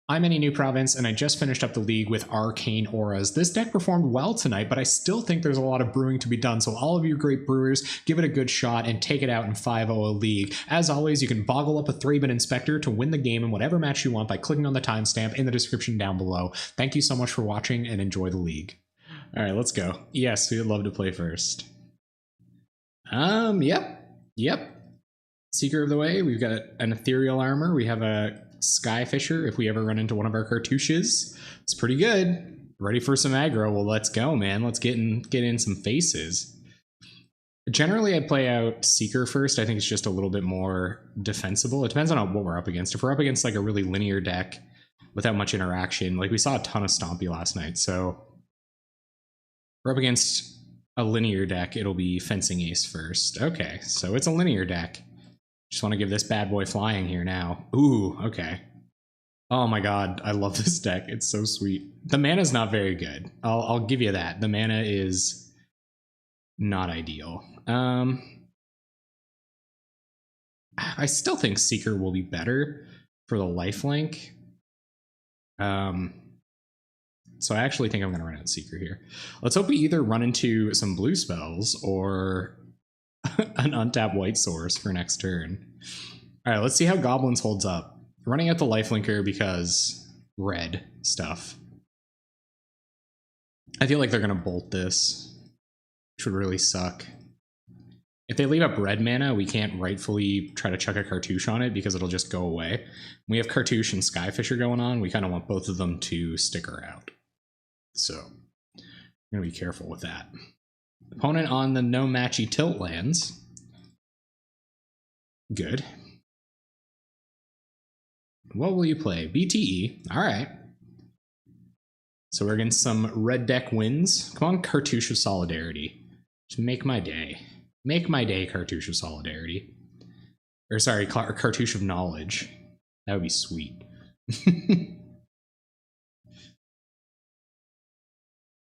I'm Any New Province, and I just finished up the league with Arcane Auras. This deck performed well tonight, but I still think there's a lot of brewing to be done, so all of you great brewers, give it a good shot and take it out in 5-0 league. As always, you can boggle up a 3-bit inspector to win the game in whatever match you want by clicking on the timestamp in the description down below. Thank you so much for watching, and enjoy the league. Alright, let's go. Yes, we would love to play first. Yep. Seeker of the Way, we've got an Ethereal Armor, we have a Skyfisher if we ever run into one of our cartouches. It's pretty good. Ready for some aggro? Well, let's go, man. Let's get in some faces. Generally, I play out Seeker first. I think it's just a little bit more defensible. It depends on what we're up against. If we're up against like a really linear deck without much interaction, like we saw a ton of Stompy last night, so if we're up against a linear deck, it'll be Fencing Ace first. Okay, so it's a linear deck. Just want to give this bad boy flying here now. Ooh, okay. Oh my god, I love this deck. It's so sweet. The mana's not very good. I'll give you that. The mana is not ideal. I still think Seeker will be better for the lifelink. So I actually think I'm going to run out Seeker here. Let's hope we either run into some blue spells or an untapped white source for next turn. All right, let's see how Goblins holds up. Running out the lifelinker because red stuff. I feel like they're going to bolt this, which would really suck. If they leave up red mana, we can't rightfully try to chuck a cartouche on it because it'll just go away. We have cartouche and Skyfisher going on. We kind of want both of them to sticker out. So I'm going to be careful with that. Opponent on the no matchy tilt lands. Good. What will you play? BTE. All right. So we're against some red deck wins. Come on, Cartouche of Solidarity. Just make my day. Make my day, Cartouche of Solidarity. Or sorry, Cartouche of Knowledge. That would be sweet.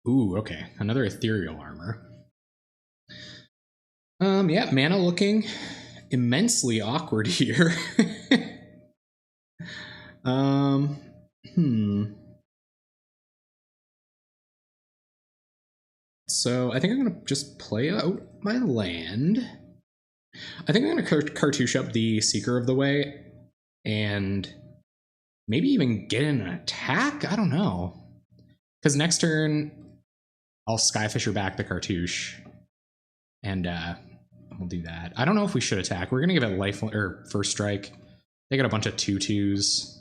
Ooh, okay. Another Ethereal Armor. Yeah, mana looking immensely awkward here. So I think I'm gonna just play out my land. I think I'm gonna cartouche up the Seeker of the Way and maybe even get in an attack? I don't know. Because next turn I'll Skyfisher back the cartouche and we'll do that. I don't know if we should attack. We're gonna give it life or first strike. They got a bunch of 2/2s.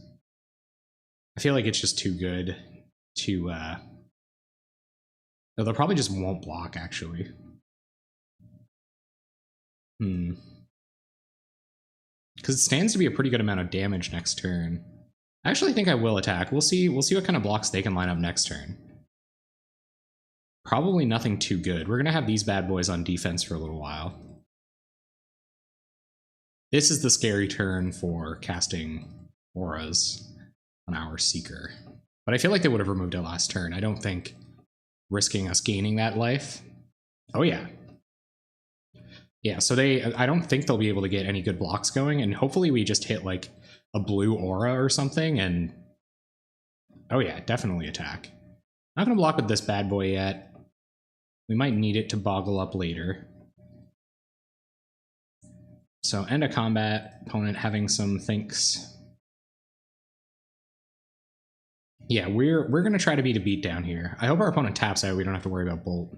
I feel like it's just too good to no, they'll probably just won't block actually. Because it stands to be a pretty good amount of damage next turn. I actually think I will attack. We'll see what kind of blocks they can line up next turn. Probably nothing too good. We're gonna have these bad boys on defense for a little while. This is the scary turn for casting auras on our Seeker. But I feel like they would have removed it last turn. I don't think risking us gaining that life. Oh yeah. Yeah, so I don't think they'll be able to get any good blocks going, and hopefully we just hit like a blue aura or something and oh yeah, definitely attack. Not gonna block with this bad boy yet. We might need it to boggle up later. So end of combat, opponent having some thinks. Yeah, we're gonna try to beat a beat down here. I hope our opponent taps out, we don't have to worry about bolt.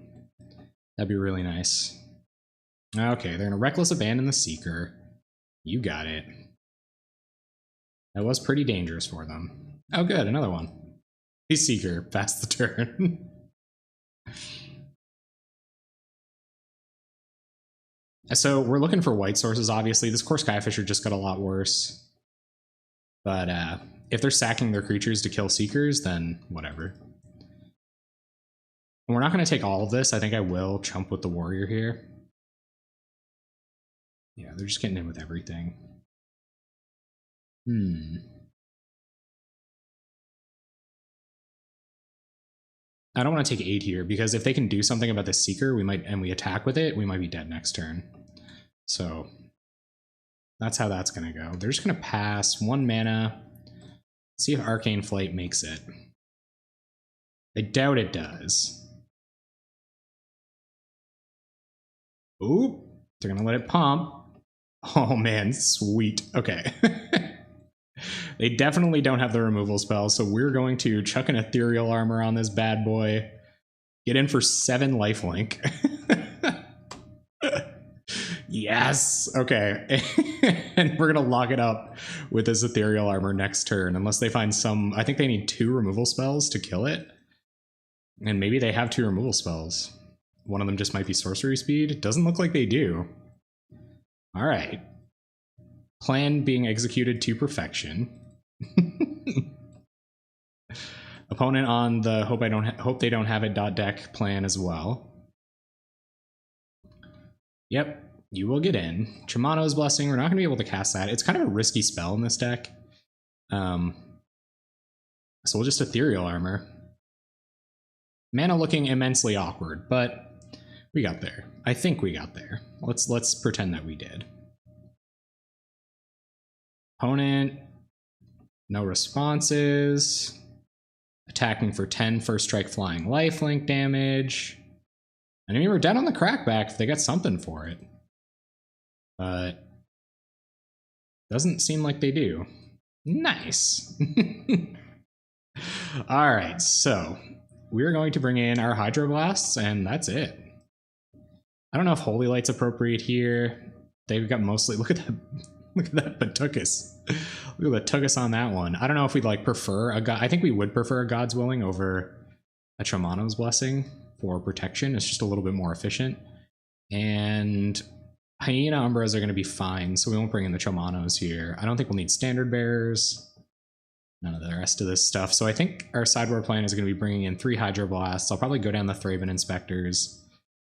That'd be really nice. Okay, they're gonna reckless abandon the Seeker. You got it. That was pretty dangerous for them. Oh good, another one. He's Seeker, pass the turn. So we're looking for white sources, obviously. This core Skyfisher just got a lot worse. But if they're sacking their creatures to kill Seekers, then whatever. And we're not going to take all of this. I think I will chump with the Warrior here. Yeah, they're just getting in with everything. I don't want to take 8 here, because if they can do something about the Seeker, we might, and we attack with it, we might be dead next turn. So that's how that's going to go. They're just going to pass 1 mana. See if Arcane Flight makes it. I doubt it does. Ooh, they're gonna let it pump. Oh man, sweet. Okay. They definitely don't have the removal spell, so we're going to chuck an Ethereal Armor on this bad boy. Get in for 7 lifelink. Yes! Okay. And we're gonna lock it up with this Ethereal Armor next turn, unless they find some... I think they need 2 removal spells to kill it. And maybe they have 2 removal spells. One of them just might be Sorcery Speed. Doesn't look like they do. Alright. Plan being executed to perfection. Opponent on the hope they don't have it .deck plan as well. Yep, you will get in. Chamano's Blessing, we're not going to be able to cast that. It's kind of a risky spell in this deck. So we'll just Ethereal Armor. Mana looking immensely awkward, but we got there. I think we got there. Let's pretend that we did. Opponent, no responses. Attacking for 10 first strike flying lifelink damage. I mean, we're dead on the crackback if they got something for it. But doesn't seem like they do. Nice. Alright, so we're going to bring in our Hydroblasts, and that's it. I don't know if Holy Light's appropriate here. They've got mostly... Look at that. Look at that Batukus. Look at the Tugus on that one. I don't know if we'd like prefer a god. I think we would prefer a God's Willing over a Chamano's Blessing for protection. It's just a little bit more efficient. And Hyena Umbras are going to be fine, so we won't bring in the Chamanos here. I don't think we'll need Standard Bearers. None of the rest of this stuff. So I think our sideboard plan is going to be bringing in 3 Hydroblasts. I'll probably go down the Thraben Inspectors.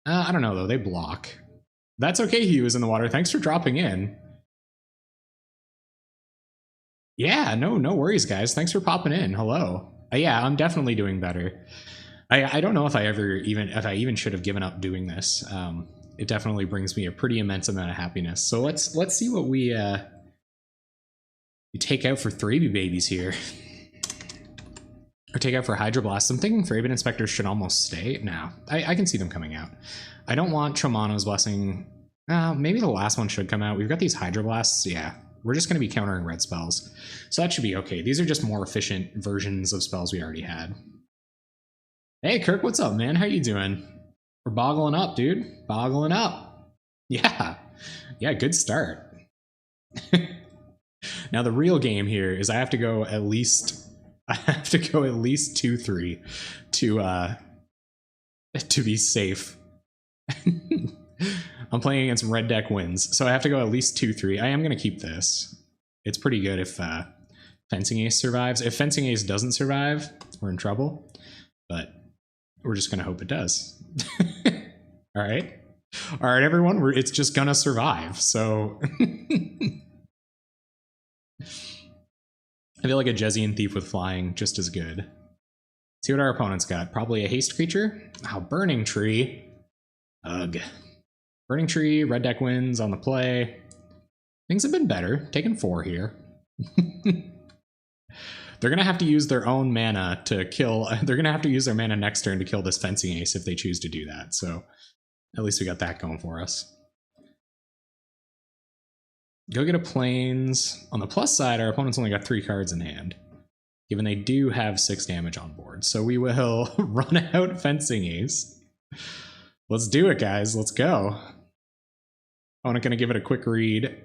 I don't know, though. They block. That's okay, Hugh is in the water. Thanks for dropping in. Yeah, no worries, guys. Thanks for popping in. Hello. Yeah, I'm definitely doing better. I don't know if I even should have given up doing this. It definitely brings me a pretty immense amount of happiness. So let's see what we take out for Thraby babies here. Or take out for Hydroblast. I'm thinking Thraben Inspectors should almost stay. No, I can see them coming out. I don't want Chamano's Blessing. Maybe the last one should come out. We've got these Hydroblasts. Yeah. We're just going to be countering red spells. So that should be okay. These are just more efficient versions of spells we already had. Hey, Kirk, what's up, man? How you doing? We're boggling up, dude. Boggling up. Yeah. Yeah, good start. Now, the real game here is I have to go at least 2-3 to be safe. I'm playing against red deck wins, so I have to go at least 2-3. I am going to keep this. It's pretty good if Fencing Ace survives. If Fencing Ace doesn't survive, we're in trouble, but we're just going to hope it does. All right, everyone, it's just going to survive, so... I feel like a Jezzian Thief with flying just as good. See what our opponent's got. Probably a haste creature. Oh, Burning Tree. Ugh. Burning Tree, red deck wins on the play. Things have been better. Taking 4 here. They're going to have to use their own mana to kill... They're going to have to use their mana next turn to kill this Fencing Ace if they choose to do that. So at least we got that going for us. Go get a Plains. On the plus side, our opponent's only got 3 cards in hand, given they do have 6 damage on board. So we will run out Fencing Ace. Let's do it, guys. Let's go. Opponent gonna give it a quick read.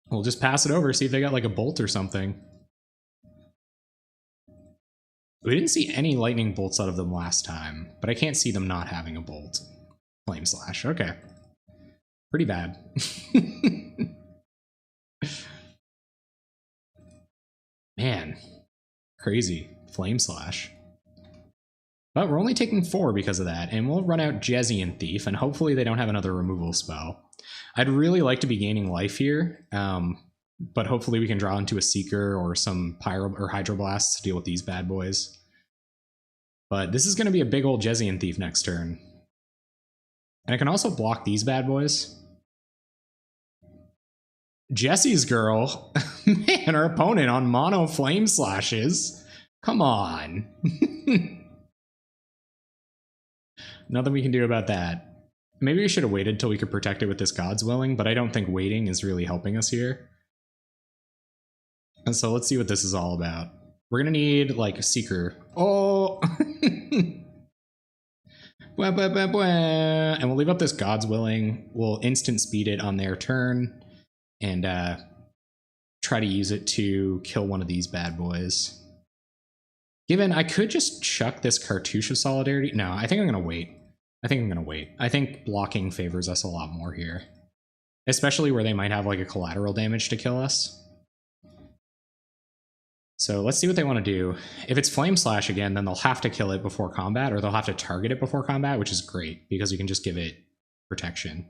We'll just pass it over, see if they got like a bolt or something. We didn't see any lightning bolts out of them last time, but I can't see them not having a bolt. Flame Slash, okay. Pretty bad. Man, crazy. Flame Slash. But we're only taking 4 because of that, and we'll run out Jezzian Thief, and hopefully they don't have another removal spell. I'd really like to be gaining life here, but hopefully we can draw into a Seeker or some Pyro or Hydroblasts to deal with these bad boys. But this is going to be a big old Jezzian Thief next turn. And I can also block these bad boys. Jesse's girl. Man, our opponent on mono flame slashes. Come on. Nothing we can do about that. Maybe we should have waited till we could protect it with this God's Willing, but I don't think waiting is really helping us here. And so let's see what this is all about. We're gonna need like a Seeker. Oh! Blah, blah, blah, blah. And we'll leave up this God's Willing. We'll instant speed it on their turn and try to use it to kill one of these bad boys. Given I could just chuck this Cartouche of Solidarity. No, I think I'm gonna wait. I think blocking favors us a lot more here. Especially where they might have like a collateral damage to kill us. So let's see what they want to do. If it's Flame Slash again, then they'll have to kill it before combat, or they'll have to target it before combat, which is great, because you can just give it protection.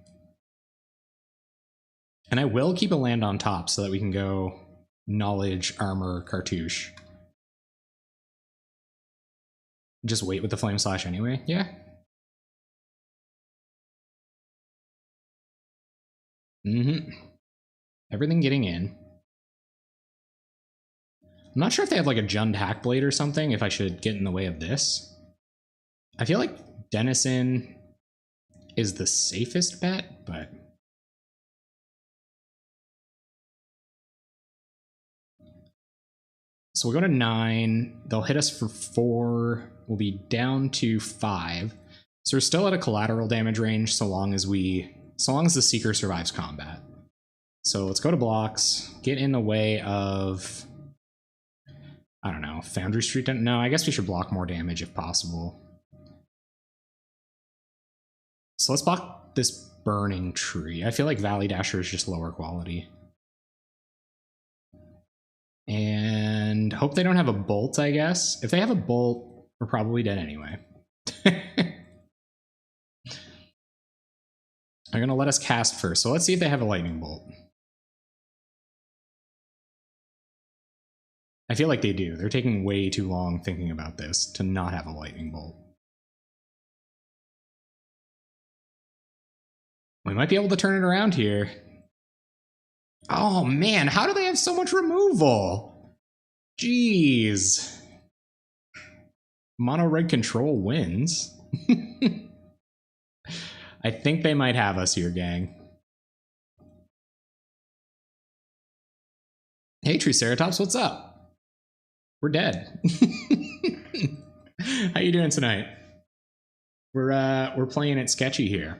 And I will keep a land on top so that we can go Knowledge, Armor, Cartouche. Just wait with the Flame Slash anyway, yeah. Everything getting in. I'm not sure if they have like a Jund Hackblade or something, if I should get in the way of this. I feel like Denizen is the safest bet, but... So we'll go to 9, they'll hit us for 4, we'll be down to 5. So we're still at a collateral damage range so long as the Seeker survives combat. So let's go to blocks, get in the way of... I don't know, Foundry Street? No, I guess we should block more damage if possible. So let's block this Burning Tree. I feel like Valley Dasher is just lower quality. And hope they don't have a Bolt, I guess. If they have a Bolt, we're probably dead anyway. They're gonna let us cast first, so let's see if they have a Lightning Bolt. I feel like they do. They're taking way too long thinking about this to not have a Lightning Bolt. We might be able to turn it around here. Oh man, how do they have so much removal? Jeez. Mono red control wins. I think they might have us here, gang. Hey Triceratops, what's up? We're dead. How you doing tonight? We're playing it sketchy here.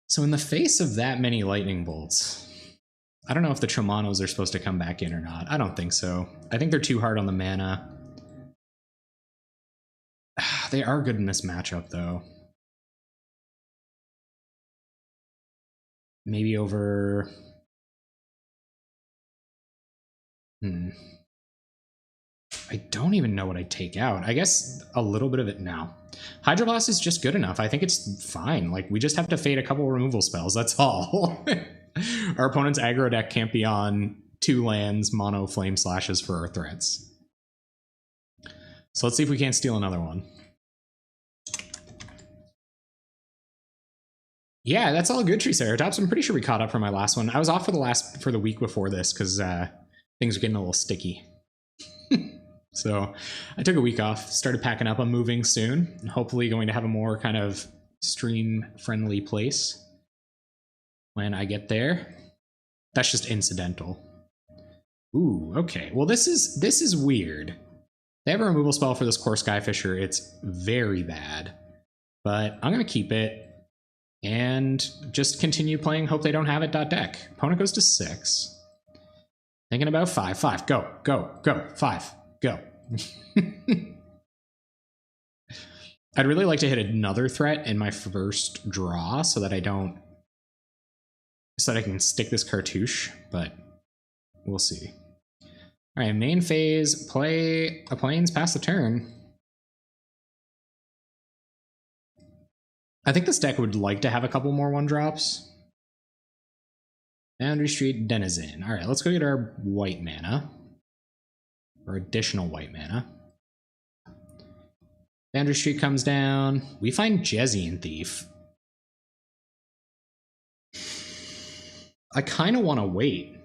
So in the face of that many lightning bolts, I don't know if the Tremonos are supposed to come back in or not. I don't think so. I think they're too hard on the mana. They are good in this matchup though. Maybe over... I don't even know what I'd take out. I guess a little bit of it now. Hydroblast is just good enough. I think it's fine. Like, we just have to fade a couple removal spells. That's all. Our opponent's aggro deck can't be on 2 lands, mono flame slashes for our threats. So let's see if we can't steal another one. Yeah, that's all good, Triceratops. I'm pretty sure we caught up from my last one. I was off for the week before this because things were getting a little sticky. So I took a week off, started packing up. I'm moving soon, and hopefully going to have a more kind of stream-friendly place when I get there. That's just incidental. Ooh, okay. Well, this is weird. They have a removal spell for this Core Skyfisher. It's very bad, but I'm gonna keep it and just continue playing. Hope they don't have it. Deck. Opponent goes to 6. Thinking about 5. 5. Go. Go. Go. 5. Go. I'd really like to hit another threat in my first draw so that I can stick this Cartouche, but we'll see. All right, main phase, play a Plains, pass the turn. I think this deck would like to have a couple more 1-drops. Boundary Street, Denizen. All right, let's go get our white mana. Or additional white mana. Boundary Street comes down. We find Jezzy and Thief. I kind of want to wait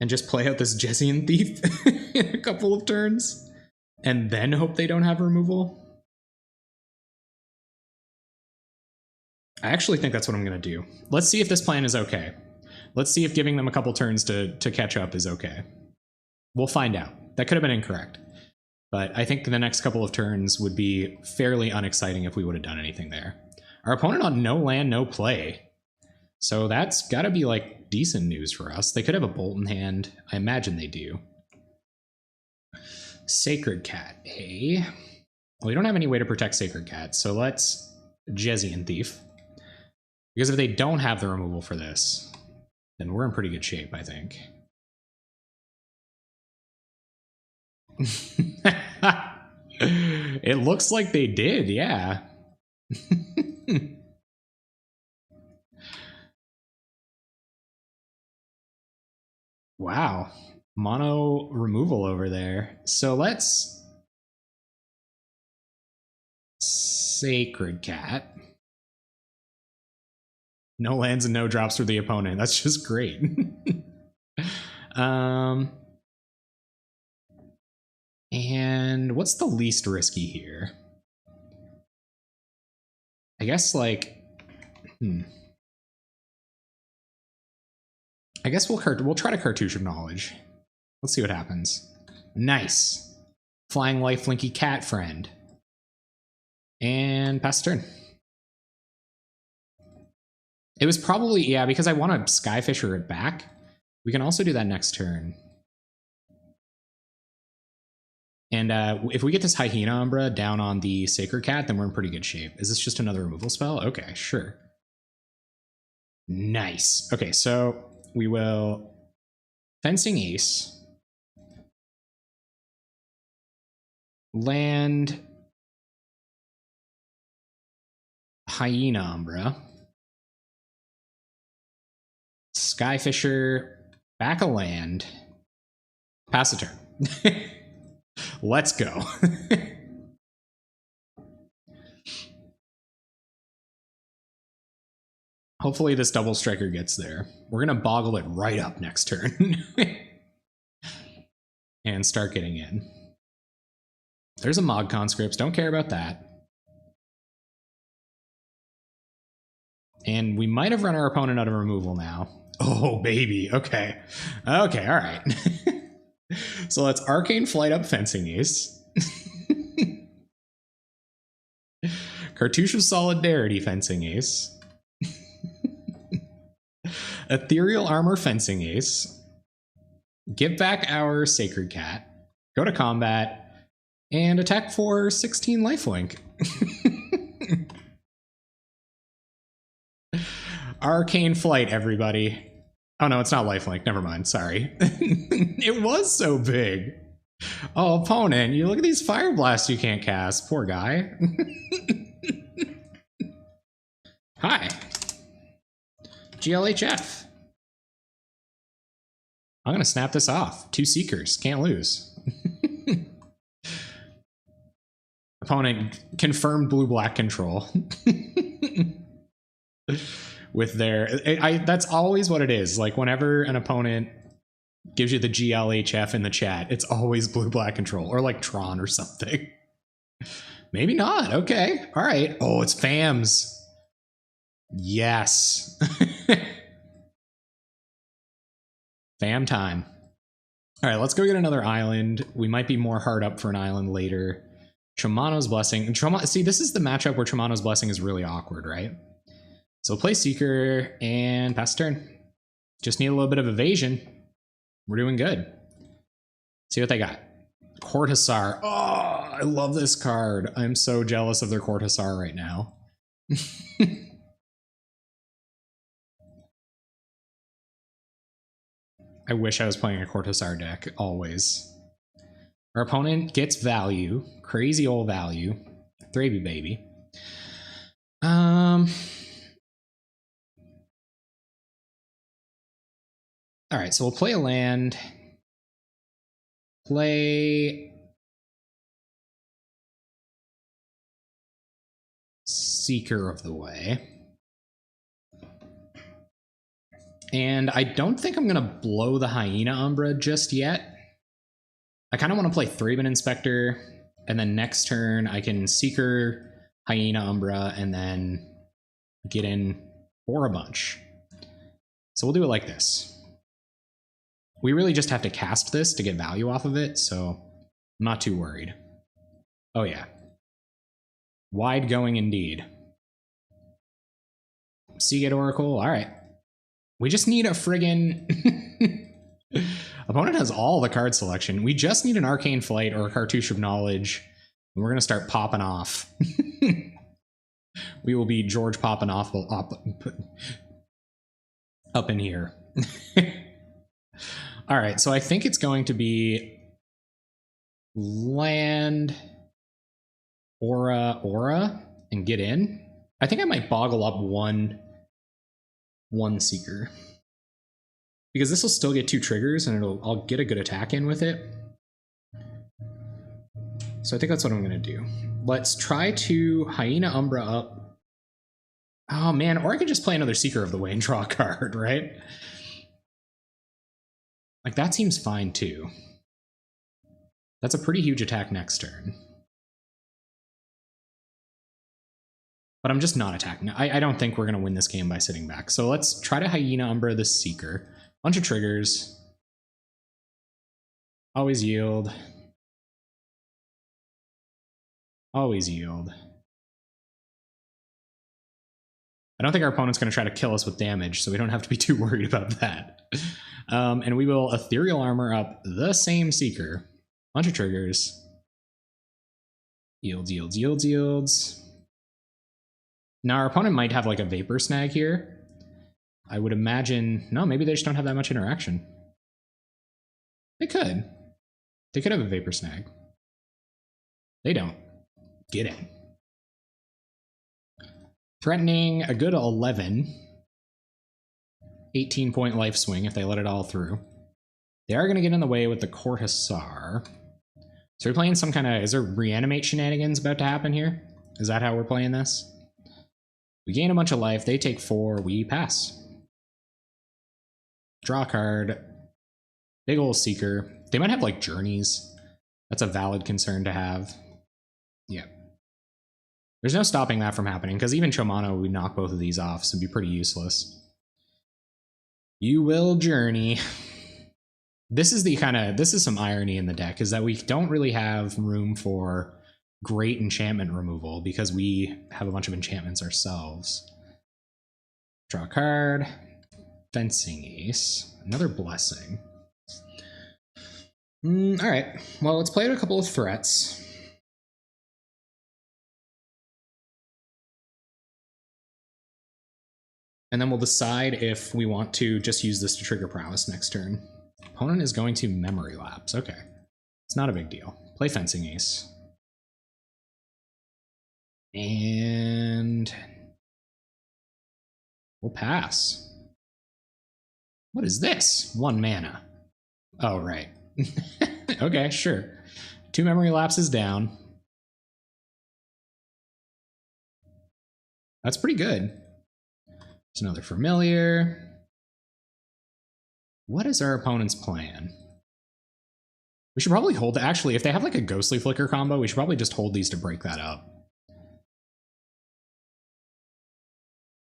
and just play out this Jessian Thief in a couple of turns and then hope they don't have removal. I actually think that's what I'm going to do. Let's see if this plan is okay. Let's see if giving them a couple turns to catch up is okay. We'll find out. That could have been incorrect. But I think the next couple of turns would be fairly unexciting if we would have done anything there. Our opponent on no land, no play. So that's got to be like decent news for us. They could have a bolt in hand. I imagine they do. Sacred Cat, eh? Well, we don't have any way to protect Sacred Cat, so let's Jessian Thief. Because if they don't have the removal for this, then we're in pretty good shape, I think. It looks like they did, yeah. Wow. Mono removal over there. So let's Sacred Cat. No lands and no drops for the opponent. That's just great. And what's the least risky here? I guess like, I guess we'll try to Cartouche of Knowledge. Let's see what happens. Nice. Flying lifelinky cat friend. And pass turn. It was probably, yeah, because I want to Skyfisher it back. We can also do that next turn. And if we get this Hyena Umbra down on the Sacred Cat, then we're in pretty good shape. Is this just another removal spell? Okay, sure. Nice. Okay, so we will Fencing Ace. Land Hyena Umbra. Skyfisher, back a land, pass a turn. Let's go. Hopefully this double striker gets there. We're going to boggle it right up next turn. And start getting in. There's a Mog Conscripts, don't care about that. And we might have run our opponent out of removal now. Oh, baby. Okay. Okay, all right. So let's Arcane Flight up Fencing Ace. Cartouche of Solidarity Fencing Ace. Ethereal Armor Fencing Ace. Give back our Sacred Cat. Go to combat. And attack for 16 lifelink. Arcane Flight, everybody. Oh no, it's not lifelink. Never mind. Sorry. It was so big. Oh, opponent, you look at these fire blasts you can't cast. Poor guy. Hi. GLHF. I'm gonna snap this off. 2 Seekers. Can't lose. Opponent confirmed blue-black control. With their, that's always what it is. Like whenever an opponent gives you the GLHF in the chat, it's always blue-black control, or like Tron or something. Maybe not. Okay. All right. Oh, it's FAMs. Yes. Fam time. All right, let's go get another island. We might be more hard up for an island later. Chomano's Blessing. See, this is the matchup where Chomano's Blessing is really awkward, right? So play Seeker and pass turn. Just need a little bit of evasion. We're doing good. See what they got. Court Hussar. Oh, I love this card. I'm so jealous of their Court Hussar right now. I wish I was playing a Court Hussar deck, always. Our opponent gets value. Crazy old value. Thrabby baby. Alright, so we'll play a land. Play Seeker of the Way. And I don't think I'm going to blow the Hyena Umbra just yet. I kind of want to play 3-man Inspector, and then next turn I can Seeker, Hyena Umbra, and then get in for a bunch. So we'll do it like this. We really just have to cast this to get value off of it, so I'm not too worried. Oh yeah. Wide going indeed. Seagate Oracle, alright. We just need a friggin... Opponent has all the card selection. We just need an Arcane Flight or a Cartouche of Knowledge, and we're going to start popping off. We will be George popping off up in here. Alright, so I think it's going to be land, aura, and get in. I think I might boggle up one Seeker, because this will still get 2 triggers and I'll get a good attack in with it. So I think that's what I'm gonna do. Let's try to Hyena Umbra up. Oh man, or I could just play another Seeker of the Way and draw a card, right? Like that seems fine too. That's a pretty huge attack next turn. But I'm just not attacking. I don't think we're going to win this game by sitting back. So let's try to Hyena Umbra the Seeker. Bunch of triggers. Always yield. Always yield. I don't think our opponent's going to try to kill us with damage, so we don't have to be too worried about that. And we will Ethereal Armor up the same Seeker. Bunch of triggers. Yields, yields, yields, yields. Now our opponent might have like a Vapor Snag here. I would imagine... No, maybe they just don't have that much interaction. They could. They could have a Vapor Snag. They don't. Get in. Threatening a good 11. 18-point life swing if they let it all through. They are going to get in the way with the Court Hussar. So we're playing some kind of... Is there Reanimate shenanigans about to happen here? Is that how we're playing this? We gain a bunch of life, they take 4, we pass. Draw a card. Big ol' Seeker. They might have like Journeys. That's a valid concern to have. Yeah. There's no stopping that from happening, because even Chomano would knock both of these off, so it'd be pretty useless. You will Journey. This is some irony in the deck, is that we don't really have room for great enchantment removal because we have a bunch of enchantments ourselves. Draw a card. Fencing Ace. Another Blessing. Alright, well, let's play a couple of threats. And then we'll decide if we want to just use this to trigger Prowess next turn. Opponent is going to Memory Lapse. Okay. It's not a big deal. Play Fencing Ace. And we'll pass. What is this? 1 mana. Oh, right. Okay, sure. 2 Memory Lapses down. That's pretty good. There's another Familiar. What is our opponent's plan? We should probably hold... Actually, if they have like a Ghostly Flicker combo, we should probably just hold these to break that up.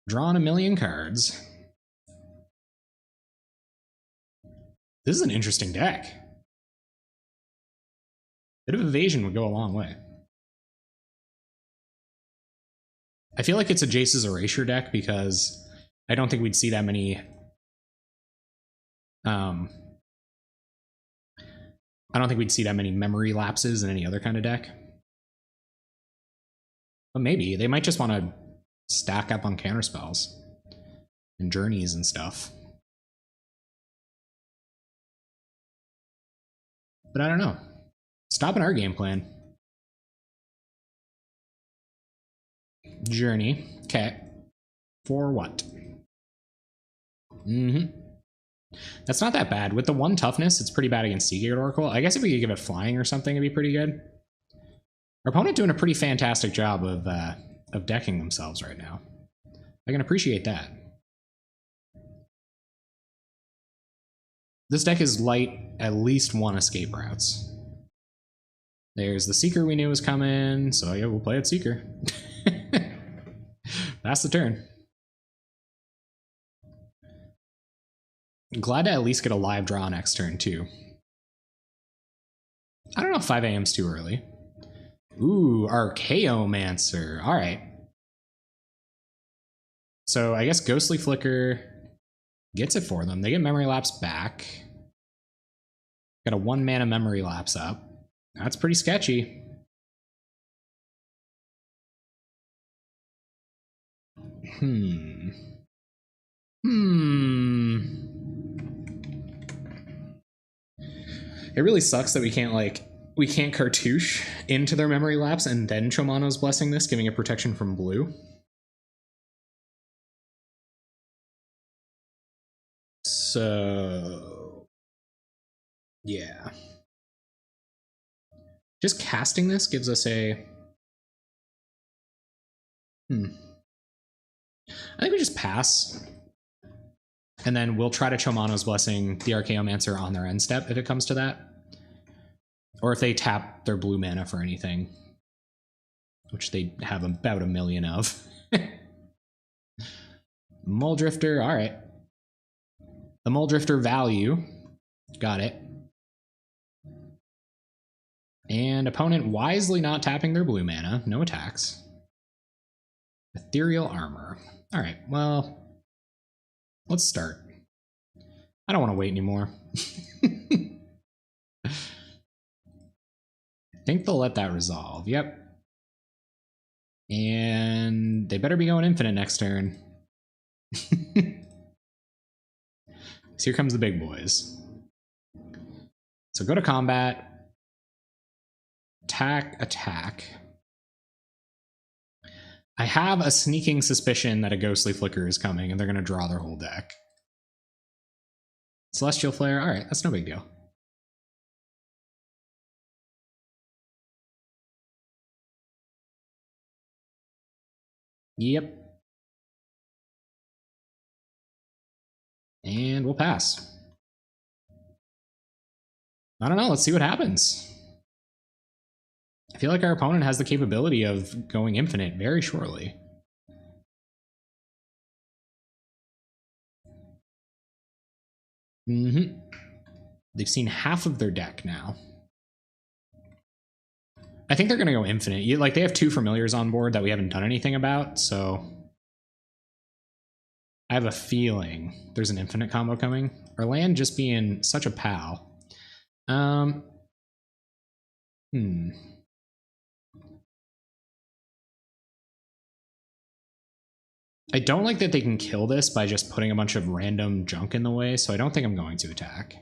Drawn a million cards. This is an interesting deck. Bit of evasion would go a long way. I feel like it's a Jace's Erasure deck because I don't think we'd see that many... I don't think we'd see that many memory lapses in any other kind of deck. But maybe. They might just want to stack up on counterspells and journeys and stuff. But I don't know. Stopping our game plan. Journey. Okay. For what? That's not that bad. With the 1 toughness, it's pretty bad against Seagate Oracle. I guess if we could give it flying or something, it'd be pretty good. Our opponent doing a pretty fantastic job of decking themselves right now. I can appreciate that. This deck is light at least one escape routes. There's the Seeker we knew was coming, so yeah, we'll play it Seeker. That's the turn. I'm glad to at least get a live draw next turn, too. I don't know if 5 a.m.'s too early. Ooh, Archaeomancer. All right. So I guess Ghostly Flicker gets it for them. They get Memory Lapse back. Got a 1 mana Memory Lapse up. That's pretty sketchy. It really sucks that we can't cartouche into their Memory Lapse and then Chomano's Blessing this, giving it protection from blue. So yeah. Just casting this gives us a I think we just pass. And then we'll try to Chomano's Blessing the Archaeomancer on their end step if it comes to that. Or if they tap their blue mana for anything, which they have about 1 million of. Mole Drifter, all right. The Mole Drifter value, got it. And opponent wisely not tapping their blue mana, no attacks. Ethereal Armor. All right, well, let's start. I don't want to wait anymore. I think they'll let that resolve. Yep. And they better be going infinite next turn. So here comes the big boys. So go to combat. Attack, attack. I have a sneaking suspicion that a Ghostly Flicker is coming and they're going to draw their whole deck. Celestial Flare, all right, that's no big deal. Yep. And we'll pass. I don't know, let's see what happens. I feel like our opponent has the capability of going infinite very shortly. They've seen half of their deck now. I think they're going to go infinite. Like, they have 2 familiars on board that we haven't done anything about, so I have a feeling there's an infinite combo coming. Our land just being such a pal. I don't like that they can kill this by just putting a bunch of random junk in the way, so I don't think I'm going to attack.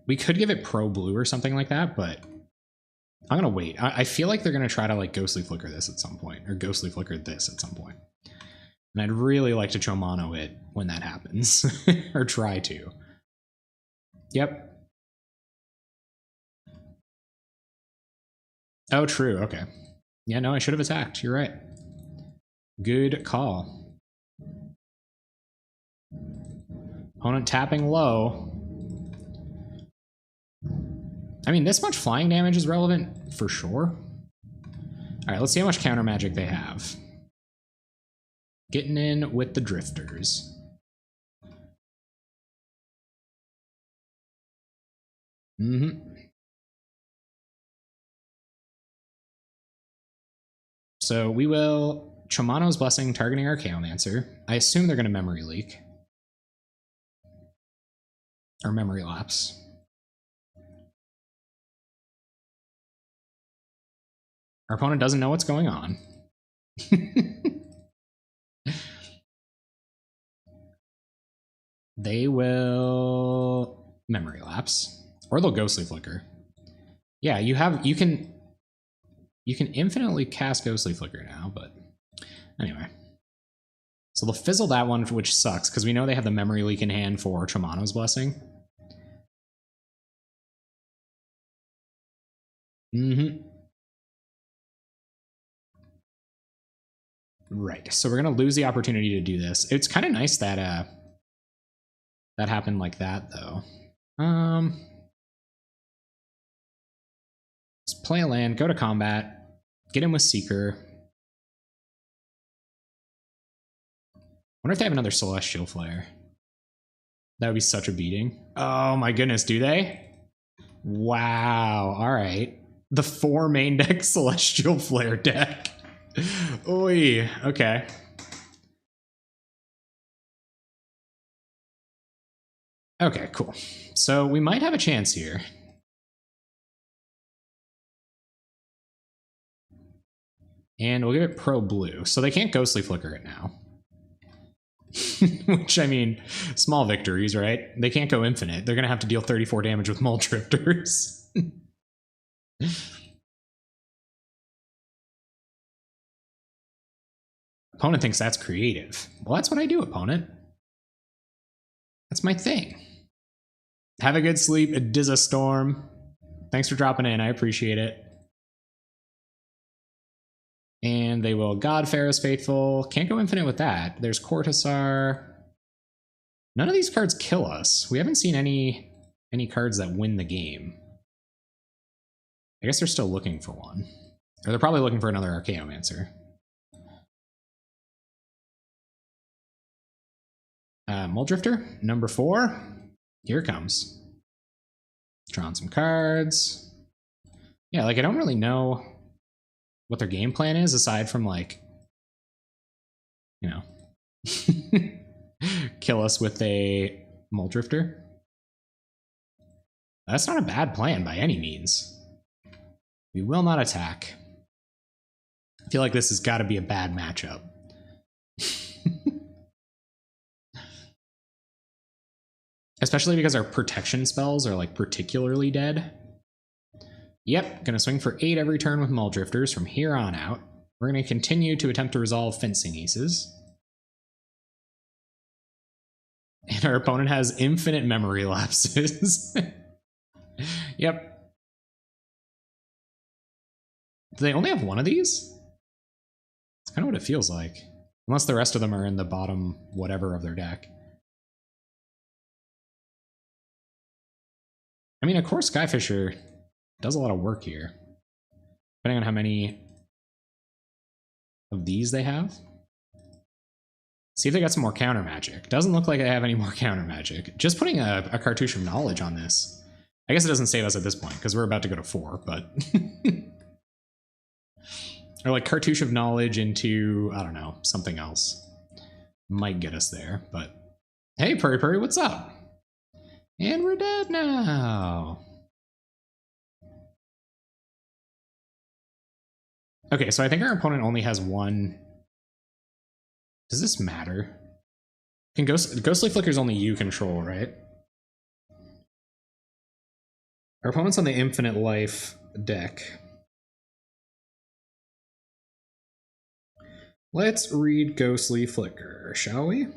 We could give it pro blue or something like that, but I'm going to wait. I feel like they're going to try to like Ghostly Flicker this at some point, or Ghostly Flicker this at some point. And I'd really like to Chomano it when that happens, or try to. Yep. Oh, true. Okay. Yeah, no, I should have attacked. You're right. Good call. Opponent tapping low. I mean, this much flying damage is relevant for sure. All right, let's see how much counter magic they have. Getting in with the drifters. So we will Chomano's Blessing targeting Archaeomancer. I assume they're going to Memory Leak. Or Memory Lapse. Our opponent doesn't know what's going on. They will Memory Lapse. Or they'll Ghostly Flicker. Yeah, you can infinitely cast Ghostly Flicker now, but anyway. So they'll fizzle that one, which sucks, because we know they have the Memory Leak in hand for Chomano's Blessing. Right, so we're gonna lose the opportunity to do this. It's kind of nice that that happened like that, though. Let's play a land, go to combat, get in with Seeker. Wonder if they have another Celestial Flare. That would be such a beating. Oh my goodness, do they? Wow, all right. The 4 main deck Celestial Flare deck. Oy, okay. Okay, cool. So we might have a chance here. And we'll give it Pro Blue. So they can't Ghostly Flicker it now. Which, I mean, small victories, right? They can't go infinite. They're going to have to deal 34 damage with Mole Drifters. Opponent thinks that's creative. Well, that's what I do, opponent. That's my thing. Have a good sleep, Diza Storm. Thanks for dropping in. I appreciate it. And they will God Pharaoh's Faithful. Can't go infinite with that. There's Cortazar. None of these cards kill us. We haven't seen any cards that win the game. I guess they're still looking for one. Or they're probably looking for another Archaeomancer. Mole Drifter, number 4. Here it comes. Drawing some cards. Yeah, like I don't really know what their game plan is, aside from, like, you know, kill us with a Mole Drifter. That's not a bad plan by any means. We will not attack. I feel like this has got to be a bad matchup. Especially because our protection spells are, like, particularly dead. Yep, gonna swing for 8 every turn with Mole Drifters from here on out. We're gonna continue to attempt to resolve Fencing Aces. And our opponent has infinite memory lapses. Yep. Do they only have one of these? It's kind of what it feels like. Unless the rest of them are in the bottom whatever of their deck. I mean, of course, Skyfisher does a lot of work here. Depending on how many of these they have. See if they got some more counter magic. Doesn't look like they have any more counter magic. Just putting a Cartouche of Knowledge on this. I guess it doesn't save us at this point, because we're about to go to 4, but... Or like Cartouche of Knowledge into, I don't know, something else. Might get us there, but... Hey, Purry, what's up? And we're dead now. Okay, so I think our opponent only has one. Does this matter? Can Ghostly Flicker's only you control, right? Our opponent's on the Infinite Life deck. Let's read Ghostly Flicker, shall we?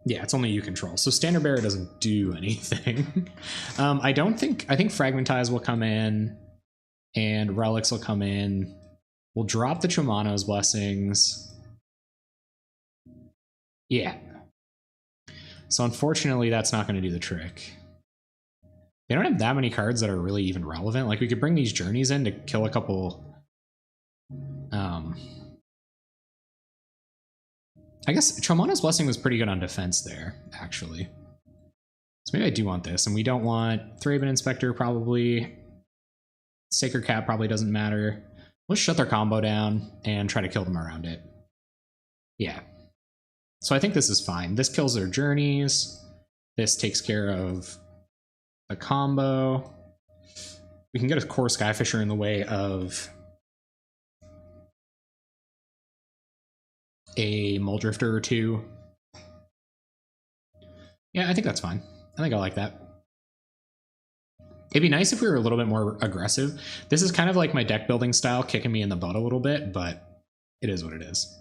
Yeah, it's only you control. So Standard Bearer doesn't do anything. I think Fragmentize will come in and Relics will come in. We'll drop the Chumano's Blessings. Yeah. So unfortunately, that's not going to do the trick. They don't have that many cards that are really even relevant. Like, we could bring these Journeys in to kill a couple... I guess Chomano's Blessing was pretty good on defense there, actually. So maybe I do want this, and we don't want Thraben Inspector, probably. Sacred Cat probably doesn't matter. Let's shut their combo down and try to kill them around it. Yeah. So I think this is fine. This kills their Journeys. This takes care of the combo. We can get a Core Skyfisher in the way of a Mole Drifter or 2. Yeah, I think that's fine. I think I like that. It'd be nice if we were a little bit more aggressive. This is kind of like my deck building style, kicking me in the butt a little bit, but it is what it is.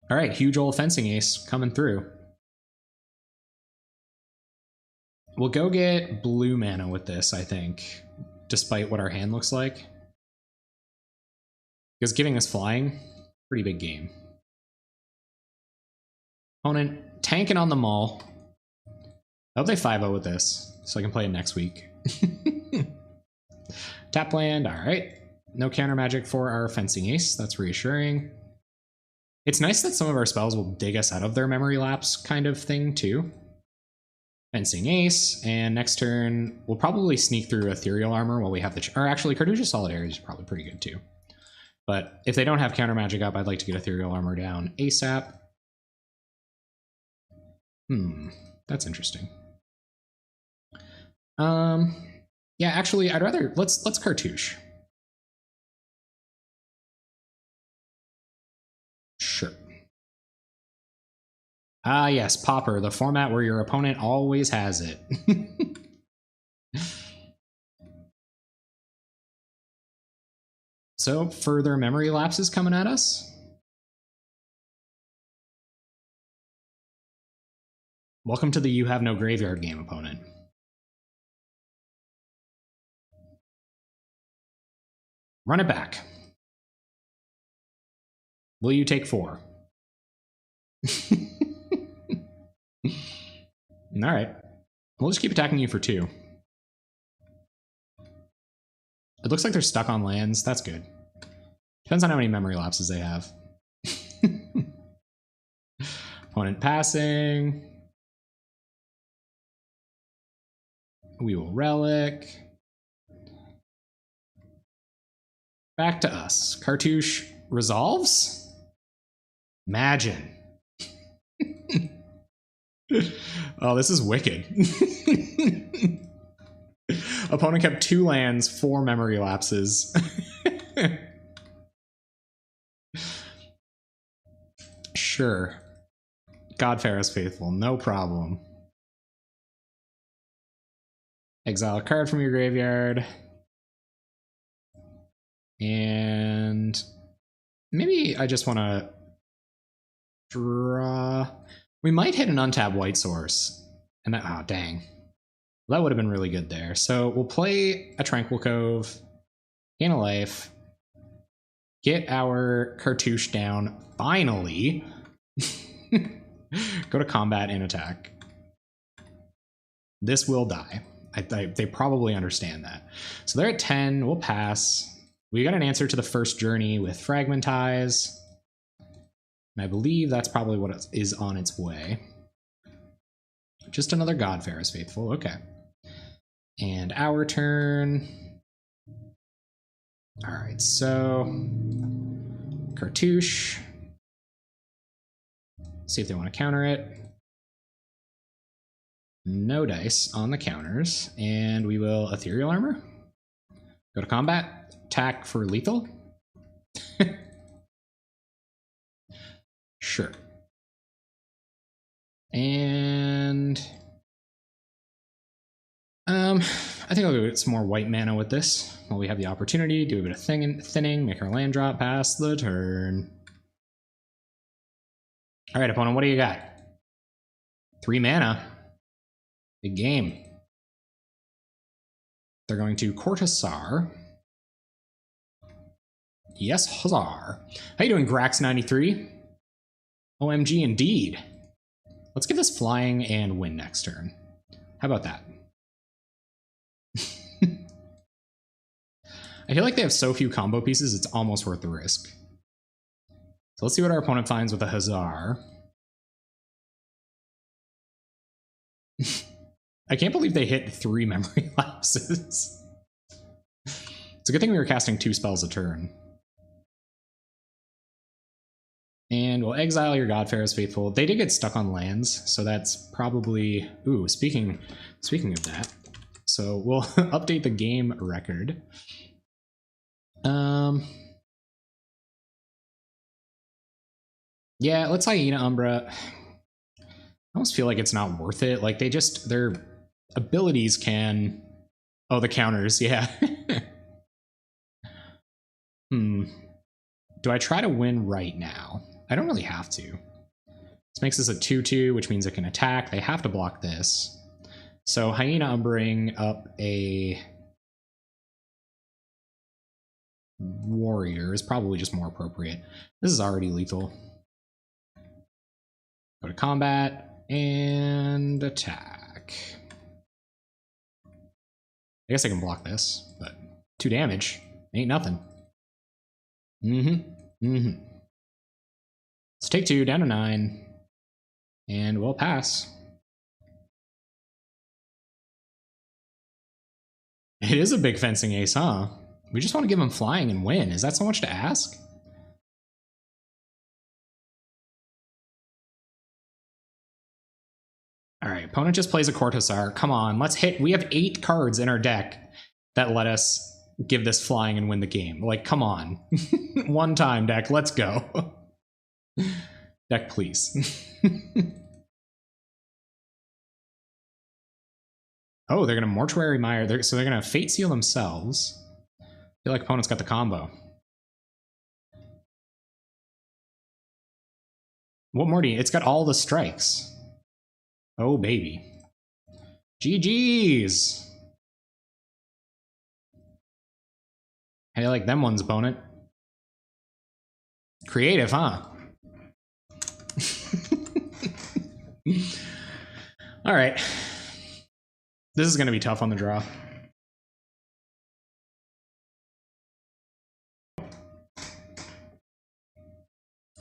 All right, huge old Fencing Ace coming through. We'll go get blue mana with this, I think. despite what our hand looks like. Because giving us flying, pretty big game. Opponent tanking on the mall. I hope they 5-0 with this, so I can play it next week. Tap land, alright. No counter magic for our fencing ace, that's reassuring. It's nice that some of our spells will dig us out of their memory lapse kind of thing, too. Fencing ace, and next turn, we'll probably sneak through Ethereal Armor while we have the... Or actually, Cartouche's Solidarity is probably pretty good, too. But if they don't have counter magic up, I'd like to get Ethereal Armor down ASAP. That's interesting. Yeah, actually, I'd rather... Let's Cartouche. Sure. Ah, yes, Pauper, the format where your opponent always has it. So, further memory lapses coming at us. Welcome to the You Have No Graveyard game, opponent. Run it back. Will you take 4? Alright. We'll just keep attacking you for 2. It looks like they're stuck on lands. That's good. Depends on how many memory lapses they have. Opponent passing. We will relic. Back to us. Cartouche resolves? Imagine. Oh, this is wicked. Opponent kept 2 lands, 4 memory lapses. Sure. Godfair is faithful, no problem. Exile a card from your graveyard. And maybe I just want to draw. We might hit an untapped white source. And that, oh, dang. That would have been really good there. So we'll play a Tranquil Cove, gain a life, get our Cartouche down, finally. Go to combat and attack. This will die. They probably understand that. So they're at 10, we'll pass. We got an answer to the first journey with Fragmentize. And I believe that's probably what is on its way. Just another Godfair is faithful, okay. And our turn. All right, so Cartouche. See if they want to counter it. No dice on the counters, and we will Ethereal Armor. Go to combat, attack for lethal. Sure. And I think I'll go get some more white mana with this while we have the opportunity. Do a bit of thinning, make our land drop, pass the turn. All right, opponent, what do you got? 3 mana. Big game. They're going to Cortazar. Yes, huzzar. How you doing, Grax93? OMG, indeed. Let's give this flying and win next turn. How about that? I feel like they have so few combo pieces, it's almost worth the risk. So let's see what our opponent finds with a huzzar. I can't believe they hit 3 memory lapses. It's a good thing we were casting 2 spells a turn. And we'll exile your Godfair as faithful. They did get stuck on lands, so that's probably... Ooh, speaking of that. So we'll update the game record. Yeah, let's Hyena Umbra. I almost feel like it's not worth it. Like, they just... Their abilities can... Oh, the counters, yeah. Do I try to win right now? I don't really have to. This makes this a 2/2, which means it can attack. They have to block this. So Hyena Umbering up a Warrior is probably just more appropriate. This is already lethal. Go to combat and attack. I guess I can block this, but 2 damage ain't nothing. Let's take 2, down to 9, and we'll pass. It is a big fencing ace, huh? We just want to give him flying and win. Is that so much to ask? All right, opponent just plays a Court Hussar. Come on, let's hit. We have 8 cards in our deck that let us give this flying and win the game. Like, come on. One time, deck, let's go. Deck, please. Oh, they're going to Mortuary Mire. So they're going to Fate Seal themselves. I feel like opponent's got the combo. What more do you... It's got all the strikes. Oh, baby. GG's. How do you like them ones, opponent? Creative, huh? All right. This is going to be tough on the draw.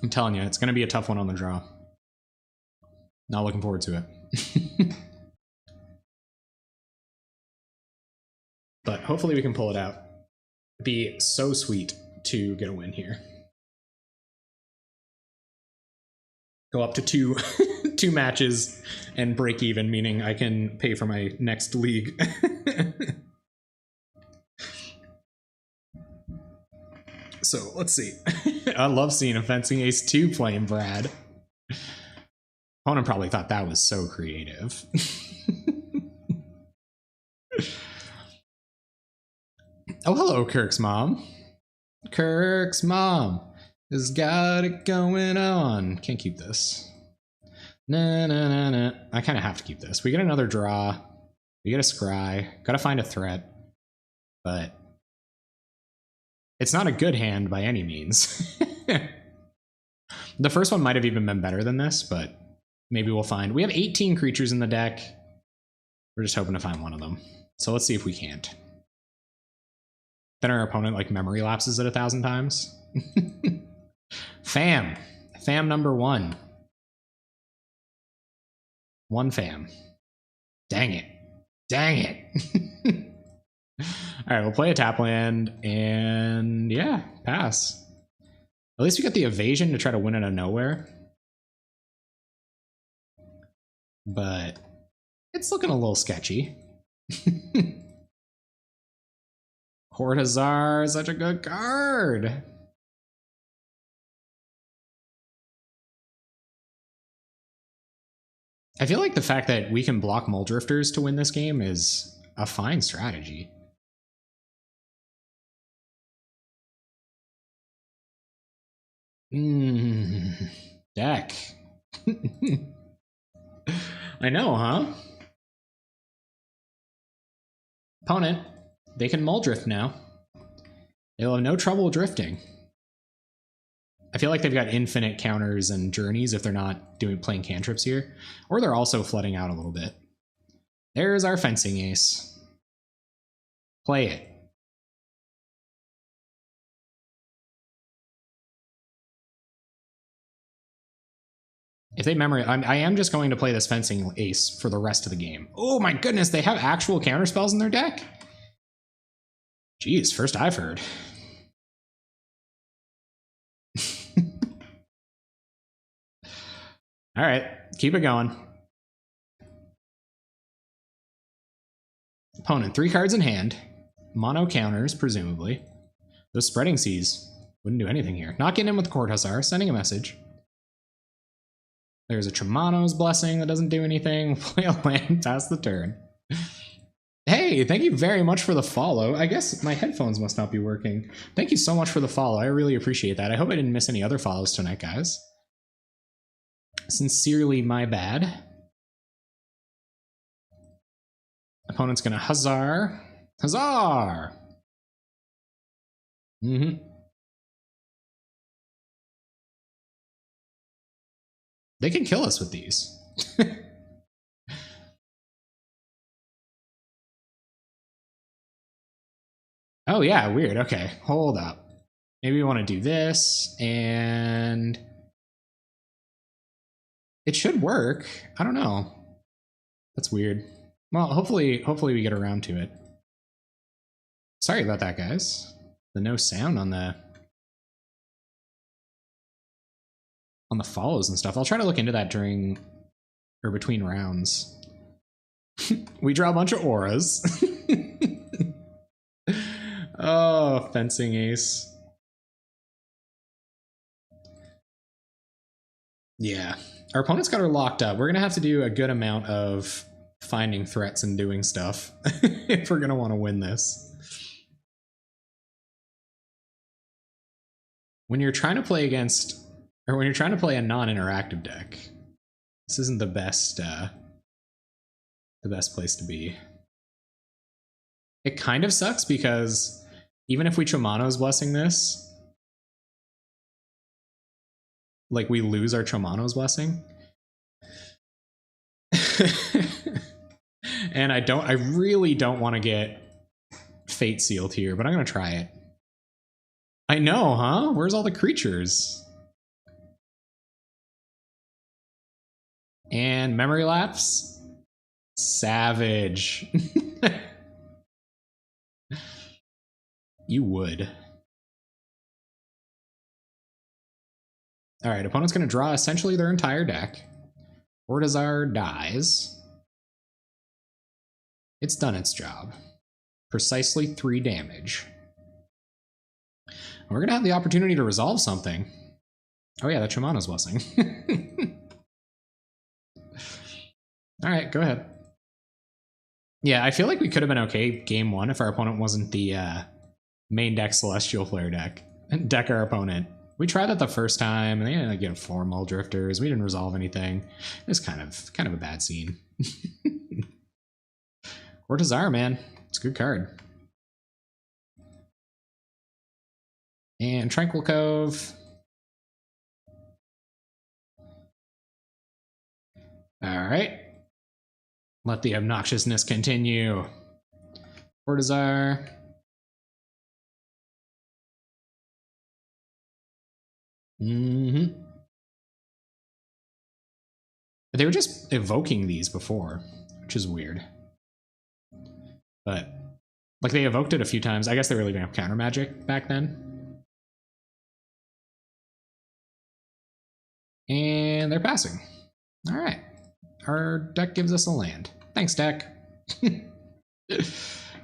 I'm telling you, it's going to be a tough one on the draw. Not looking forward to it. But hopefully we can pull it out. It'd be so sweet to get a win here. Go up to two, 2 matches and break even, meaning I can pay for my next league. So let's see. I love seeing a fencing ace 2 playing Brad. Opponent probably thought that was so creative. Oh, hello, Kirk's mom. Kirk's mom has got it going on. Can't keep this. Nah. I kind of have to keep this. We get another draw. We get a scry. Gotta find a threat. But it's not a good hand by any means. The first one might have even been better than this, but maybe we'll find. We have 18 creatures in the deck. We're just hoping to find one of them. So let's see if we can't. Then our opponent like memory lapses it 1,000 times. Fam number 1. 1 fam. Dang it. All right, we'll play a tap land and yeah, pass. At least we got the evasion to try to win out of nowhere. But it's looking a little sketchy. Court Hussar is such a good card. I feel like the fact that we can block Muldrifters to win this game is a fine strategy. Deck. I know, huh? Opponent, they can Muldrift now. They'll have no trouble drifting. I feel like they've got infinite counters and journeys if they're not playing cantrips here. Or they're also flooding out a little bit. There's our fencing ace. Play it. If they memory, I am just going to play this fencing ace for the rest of the game. Oh my goodness, they have actual counter spells in their deck? Jeez, first I've heard. All right, keep it going. Opponent, 3 cards in hand. Mono counters, presumably. Those spreading seas wouldn't do anything here. Not getting in with the Court Hussar, sending a message. There's a Tremano's Blessing that doesn't do anything. We'll play a land, pass the turn. Hey, thank you very much for the follow. I guess my headphones must not be working. Thank you so much for the follow. I really appreciate that. I hope I didn't miss any other follows tonight, guys. Sincerely, my bad. Opponent's gonna Hussar. Huzzar! Mm-hmm. They can kill us with these. Oh yeah, weird. Okay, hold up. Maybe we want to do this, and it should work. I don't know. That's weird. Well, hopefully we get around to it. Sorry about that, guys. The no sound on the follows and stuff. I'll try to look into that during or between rounds. We draw a bunch of auras. Oh, fencing ace. Yeah. Our opponent's got her locked up. We're going to have to do a good amount of finding threats and doing stuff if we're going to want to win this. When you're trying to play against, or when you're trying to play a non-interactive deck, this isn't the best place to be. It kind of sucks because even if we Chomano's Blessing this, like we lose our Chomano's Blessing. And I really don't want to get Fate Sealed here, but I'm going to try it. I know, huh? Where's all the creatures? And Memory Lapse? Savage. You would. Alright, opponent's going to draw essentially their entire deck. Ortazar dies. It's done its job. Precisely 3 damage. We're going to have the opportunity to resolve something. Oh yeah, that's Chomano's Blessing. Alright, go ahead. Yeah, I feel like we could have been okay game 1 if our opponent wasn't the main deck Celestial Flare deck. Deck our opponent. We tried that the first time, and they ended up getting 4 Mull Drifters. We didn't resolve anything. It was kind of a bad scene. Ortazar, man. It's a good card. And Tranquil Cove. Alright. Let the obnoxiousness continue. Ortazar. Mm-hmm. They were just evoking these before, which is weird. But, like, they evoked it a few times. I guess they were leaving up counter magic back then. And they're passing. Alright. Our deck gives us a land. Thanks, deck. You're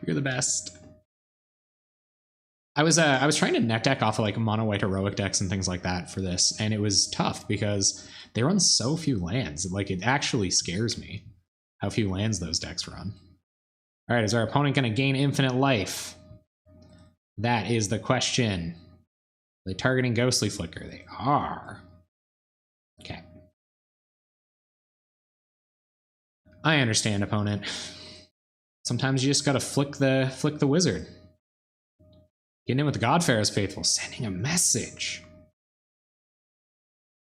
the best. I was trying to net deck off of like mono white heroic decks and things like that for this, and it was tough because they run so few lands. Like, it actually scares me how few lands those decks run. All right, is our opponent going to gain infinite life? That is the question. Are they targeting Ghostly Flicker? They are. Okay. I understand, opponent. Sometimes you just gotta flick the wizard. Getting in with the Godfarer's Faithful, sending a message.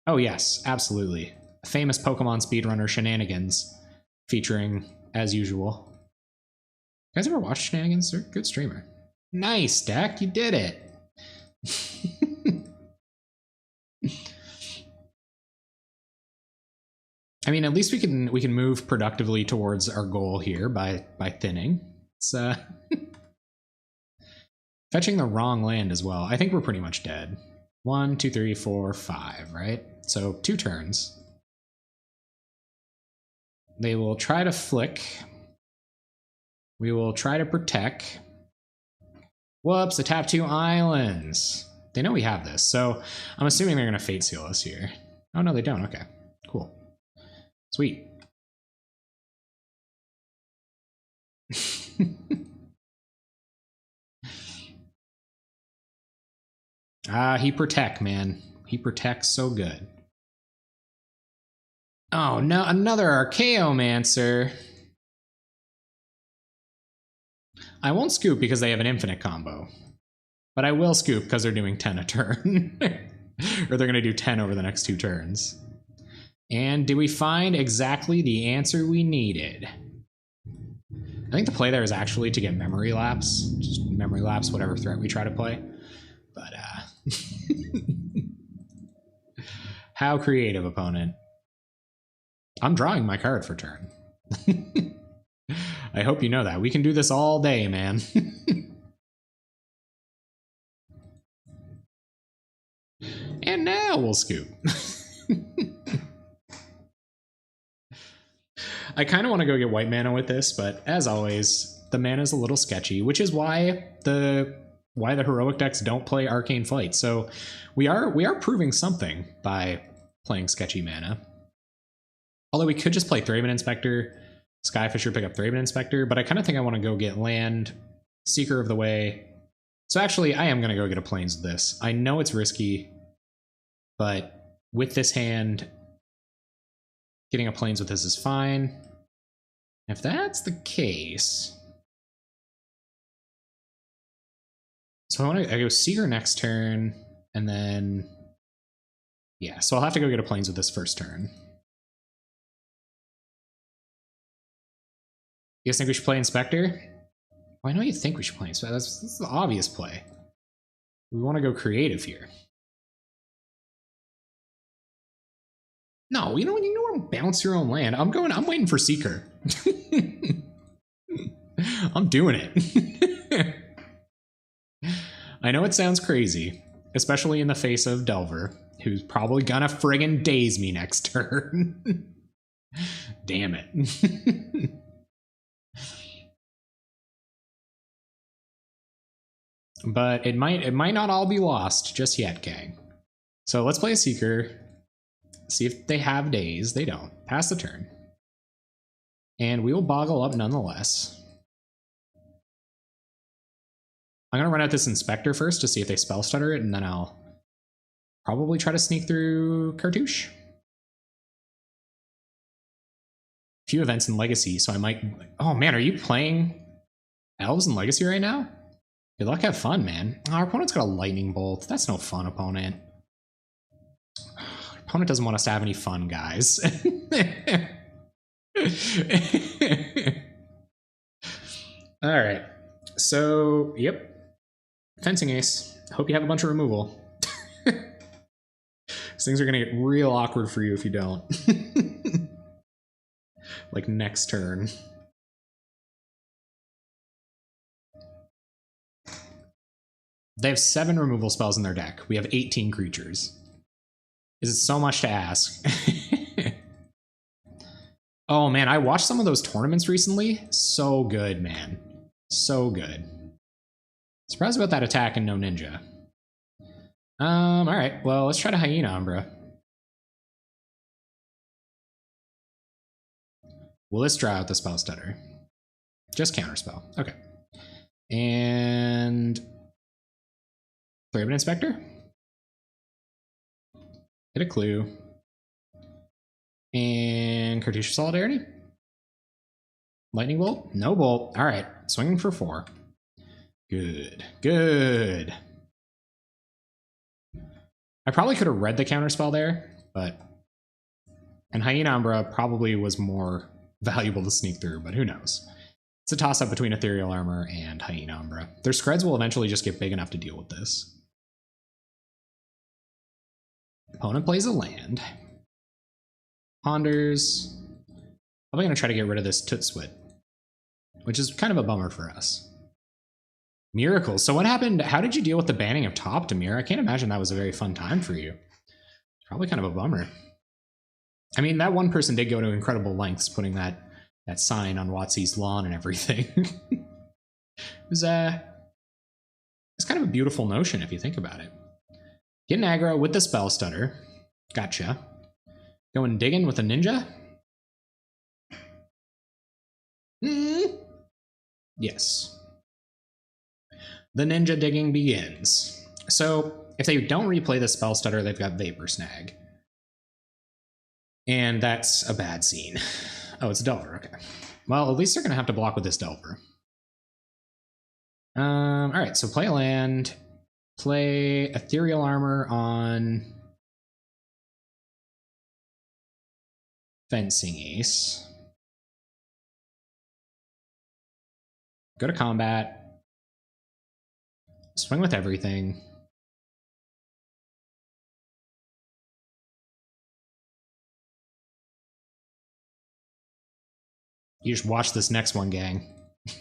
Oh yes, absolutely. Famous Pokemon speedrunner shenanigans, featuring, as usual. You guys ever watched Shenanigans? They're a good streamer. Nice, deck, you did it. I mean, at least we can move productively towards our goal here by thinning. It's fetching the wrong land as well. I think we're pretty much dead. 1, 2, 3, 4, 5, right? So 2 turns. They will try to flick. We will try to protect. Whoops, they tap 2 islands. They know we have this, so I'm assuming they're going to Fate Seal us here. Oh, no, they don't. Okay, cool. Sweet. He protect, man. He protects so good. Oh, no, another Archaeomancer. I won't scoop because they have an infinite combo. But I will scoop because they're doing 10 a turn. Or they're going to do 10 over the next 2 turns. And did we find exactly the answer we needed? I think the play there is actually to get memory lapse. Just memory lapse whatever threat we try to play. But, how creative, opponent. I'm drawing my card for turn. I hope you know that. We can do this all day, man. And now we'll scoop. I kind of want to go get white mana with this, but as always, the mana is a little sketchy, which is why the heroic decks don't play Arcane Flight. So we are proving something by playing sketchy mana. Although we could just play Thraben Inspector, Skyfisher, pick up Thraben Inspector, but I kind of think I want to go get land, Seeker of the Way. So actually, I am going to go get a Plains with this. I know it's risky, but with this hand, getting a Plains with this is fine. If that's the case... So I go Seeker next turn, and then... Yeah, so I'll have to go get a Plains with this first turn. You guys think we should play Inspector? Well, I know you think we should play Inspector. That's the obvious play. We want to go creative here. No, you know what? Bounce your own land. I'm waiting for Seeker. I'm doing it. I know it sounds crazy, especially in the face of Delver, who's probably gonna friggin' daze me next turn. Damn it. But it might not all be lost just yet, gang. So let's play a Seeker. See if they have daze. They don't. Pass the turn. And we will boggle up nonetheless. I'm going to run out this Inspector first to see if they spell stutter it, and then I'll probably try to sneak through Cartouche. Few events in Legacy, so I might... Oh man, are you playing Elves in Legacy right now? Good luck, have fun, man. Our opponent's got a Lightning Bolt. That's no fun, opponent. Our opponent doesn't want us to have any fun, guys. Alright. So, yep. Fencing Ace. Hope you have a bunch of removal. Things are gonna get real awkward for you if you don't. Like next turn. They have 7 removal spells in their deck. We have 18 creatures. Is it so much to ask? Oh man, I watched some of those tournaments recently. So good, man. So good. Surprised about that attack and no ninja. Alright, well, let's try to Hyena Umbra. Will this draw out the spell stutter? Just counterspell. Okay. And Thraben Inspector. Hit a clue. And Cartouche Solidarity. Lightning Bolt? No bolt. Alright. Swinging for 4. Good. Good. I probably could have read the counterspell there, but... And Hyena Umbra probably was more valuable to sneak through, but who knows. It's a toss-up between Ethereal Armor and Hyena Umbra. Their spreads will eventually just get big enough to deal with this. Opponent plays a land. Ponders. I'm going to try to get rid of this Tootswit, which is kind of a bummer for us. Miracles. So what happened? How did you deal with the banning of Top Demir? I can't imagine that was a very fun time for you. It's probably kind of a bummer. I mean, that one person did go to incredible lengths putting that sign on Watsy's lawn and everything. It's kind of a beautiful notion if you think about it. Getting aggro with the spell stutter. Gotcha. Going digging with a ninja. Yes. The ninja digging begins. So if they don't replay the spell stutter, they've got Vapor Snag. And that's a bad scene. Oh, it's a Delver, okay. Well, at least they're gonna have to block with this Delver. Alright, so play a land. play Ethereal Armor on Fencing Ace. Go to combat. Swing with everything. You just watch this next one, gang.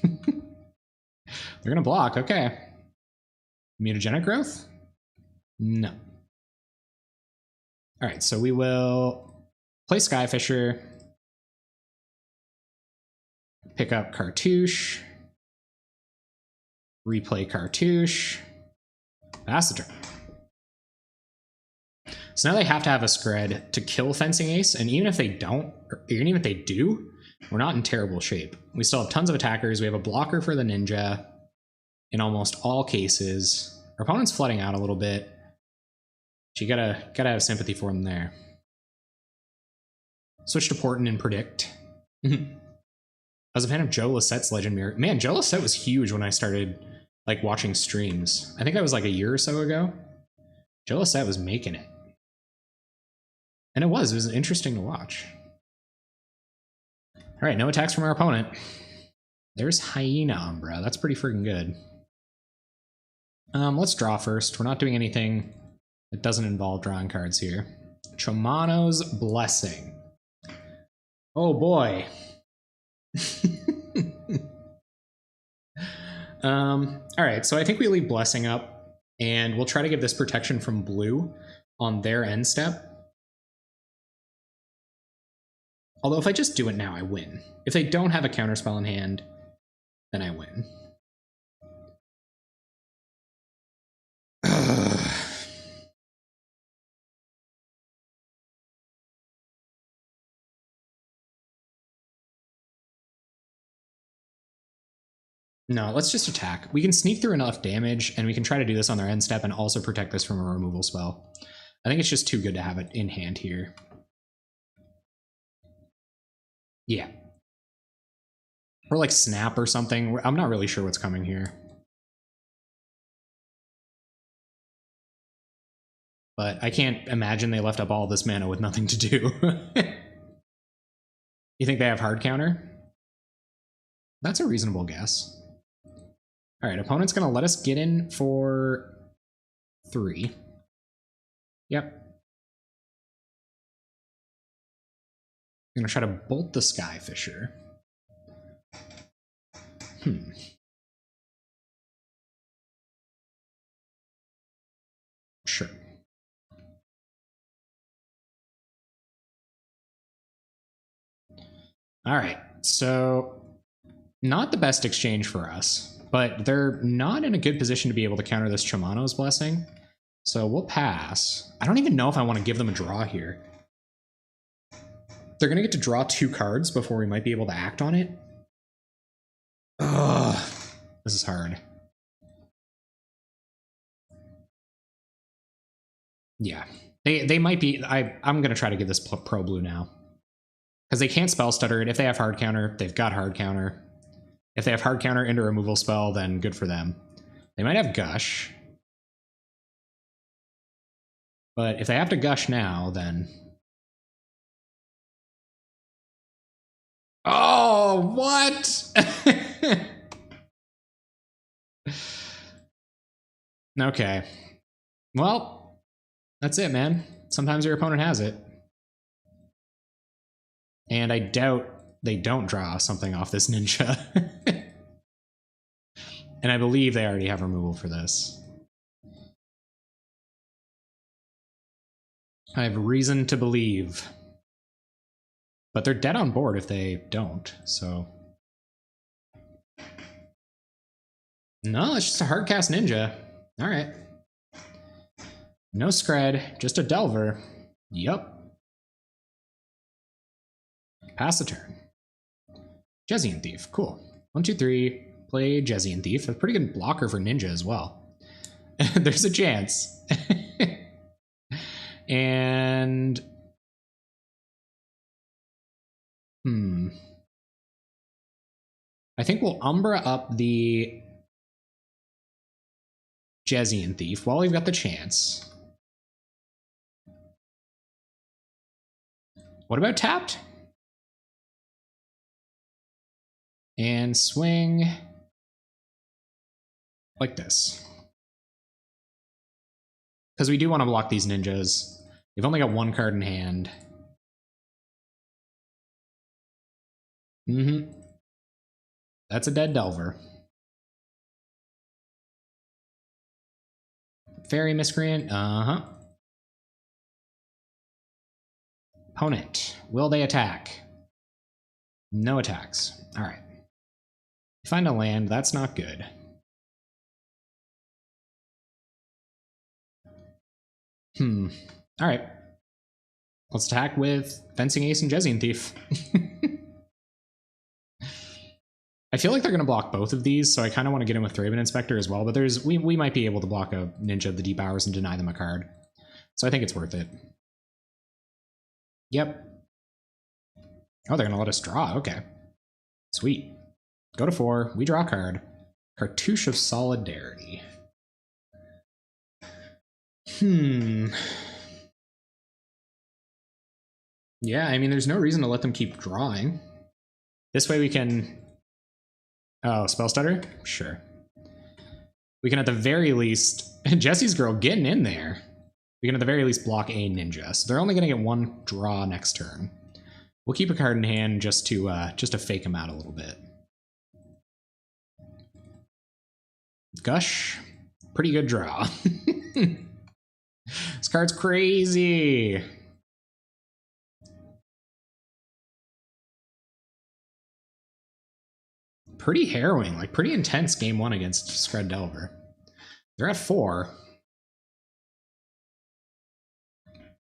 They're gonna block, okay. Mutagenic growth? No. Alright, so we will play Skyfisher, pick up Cartouche, replay Cartouche, pass the turn. So now they have to have a Scred to kill Fencing Ace, and even if they don't, or even if they do, we're not in terrible shape. We still have tons of attackers, we have a blocker for the Ninja in almost all cases. Our opponent's flooding out a little bit. So you gotta have sympathy for them there. Switch to Portent and Predict. I was a fan of Joe Lissette's Legend Mirror. Man, Joe Lissette was huge when I started like watching streams. I think that was like a year or so ago. Joe Lissette was making it. And it was interesting to watch. All right, no attacks from our opponent. There's Hyena Umbra. That's pretty freaking good. Let's draw first. We're not doing anything that doesn't involve drawing cards here. Chomano's Blessing. Oh boy. Alright, so I think we leave Blessing up, and we'll try to give this protection from blue on their end step. Although if I just do it now, I win. If they don't have a counterspell in hand, then I win. No, let's just attack. We can sneak through enough damage, and we can try to do this on their end step and also protect this from a removal spell. I think it's just too good to have it in hand here. Yeah. Or like Snap or something. I'm not really sure what's coming here. But I can't imagine they left up all this mana with nothing to do. You think they have hard counter? That's a reasonable guess. All right, opponent's gonna let us get in for 3. Yep. I'm gonna try to bolt the Skyfisher. Sure. All right, so not the best exchange for us, but they're not in a good position to be able to counter this Chomano's Blessing. So we'll pass. I don't even know if I want to give them a draw here. They're going to get to draw 2 cards before we might be able to act on it. Ugh, this is hard. Yeah, they might be. I'm going to try to give this pro blue now. Because they can't spell stutter it. If they have hard counter, they've got hard counter. If they have hard counter into a removal spell, then good for them. They might have Gush. But if they have to Gush now, then... Oh, what? Okay. Well, that's it, man. Sometimes your opponent has it. And I doubt they don't draw something off this Ninja. And I believe they already have removal for this. I have reason to believe. But they're dead on board if they don't, so... No, it's just a hardcast Ninja. Alright. No Scred, just a Delver. Yup. Pass the turn. Jezian Thief, cool. 1, 2, 3, play Jezian Thief. A pretty good blocker for Ninja as well. There's a chance. And... I think we'll Umbra up the Jezian Thief while we've got the chance. What about tapped? And swing like this. Because we do want to block these ninjas. We've only got one card in hand. That's a dead Delver. Fairy Miscreant, Opponent, will they attack? No attacks. All right. Find a land, that's not good. All right. Let's attack with Fencing Ace and Jezian Thief. I feel like they're going to block both of these, so I kind of want to get in with Thraben Inspector as well, but we might be able to block a Ninja of the Deep Hours and deny them a card. So I think it's worth it. Yep. Oh, they're going to let us draw. Okay. Sweet. Go to 4. We draw a card. Cartouche of Solidarity. Yeah, I mean, there's no reason to let them keep drawing. This way we can... Oh, Spell Stutter? Sure. We can at the very least... Jesse's girl getting in there. We can at the very least block a ninja. So they're only going to get one draw next turn. We'll keep a card in hand just to fake them out a little bit. Gush. Pretty good draw. This card's crazy. Pretty harrowing, like pretty intense game 1 against Scred Delver. They're at 4.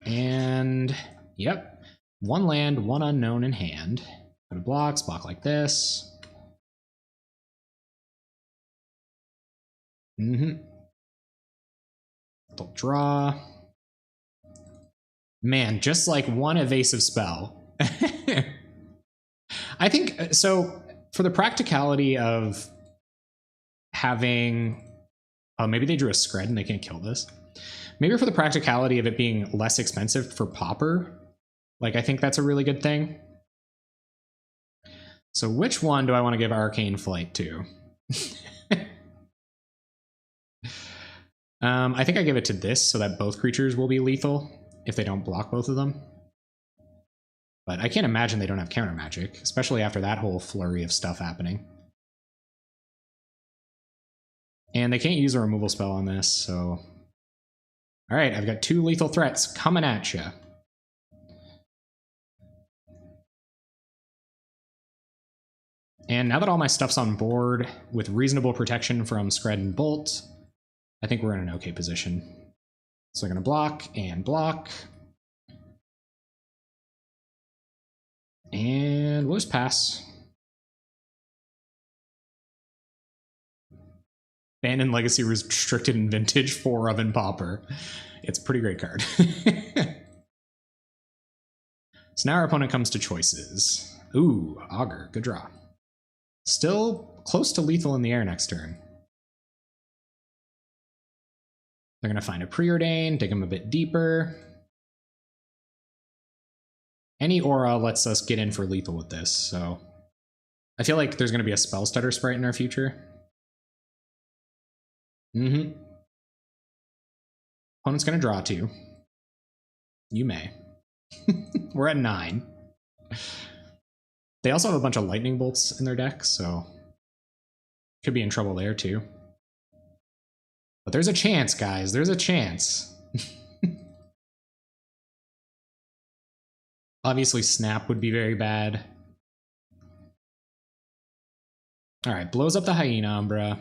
And, yep. 1 land, 1 unknown in hand. Go to blocks, block like this. They'll draw. Man, just like one evasive spell. I think, so... For the practicality of having... Oh, maybe they drew a Scred and they can't kill this. Maybe for the practicality of it being less expensive for Pauper, like, I think that's a really good thing. So which one do I want to give Arcane Flight to? I think I give it to this so that both creatures will be lethal if they don't block both of them. But I can't imagine they don't have counter magic, especially after that whole flurry of stuff happening. And they can't use a removal spell on this, so... Alright, I've got 2 lethal threats coming at you. And now that all my stuff's on board, with reasonable protection from Scred and Bolt, I think we're in an okay position. So I'm going to block and block. And we'll just pass. Abandoned Legacy restricted in Vintage 4 Oven Pauper. It's a pretty great card. So now our opponent comes to choices. Ooh, Augur, good draw. Still close to lethal in the air next turn. They're going to find a Preordain, dig them a bit deeper. Any aura lets us get in for lethal with this, so... I feel like there's going to be a Spell Stutter sprite in our future. Opponent's going to draw 2. You may. We're at 9. They also have a bunch of lightning bolts in their deck, so... Could be in trouble there, too. But there's a chance, guys. There's a chance. Obviously, Snap would be very bad. Alright, blows up the Hyena Umbra.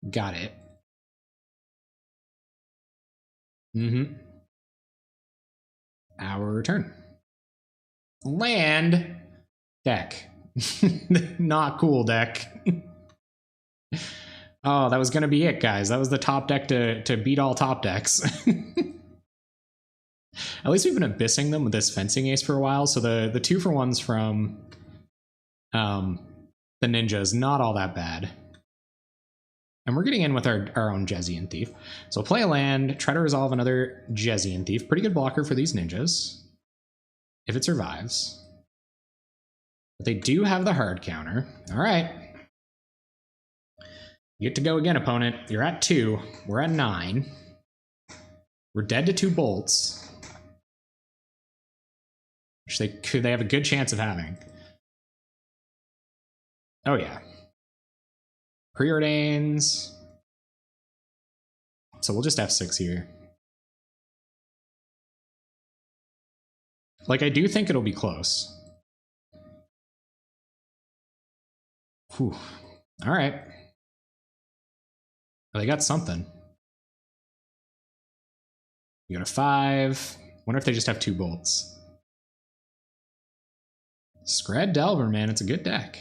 Got it. Our turn. Land. Deck. Not cool deck. Oh, that was gonna be it, guys. That was the top deck to beat all top decks. At least we've been abyssing them with this Fencing Ace for a while, so the 2-for-1s from the ninja is not all that bad. And we're getting in with our own Jezian Thief. So play a land, try to resolve another Jezian Thief. Pretty good blocker for these ninjas, if it survives. But they do have the hard counter. All right. You get to go again, opponent. You're at 2. We're at 9. We're dead to 2 bolts, which they have a good chance of having. Oh yeah. Preordains. So we'll just F6 here. Like, I do think it'll be close. Whew. All right. Well, they got something. You got a 5. Wonder if they just have 2 bolts. Scred Delver, man, it's a good deck.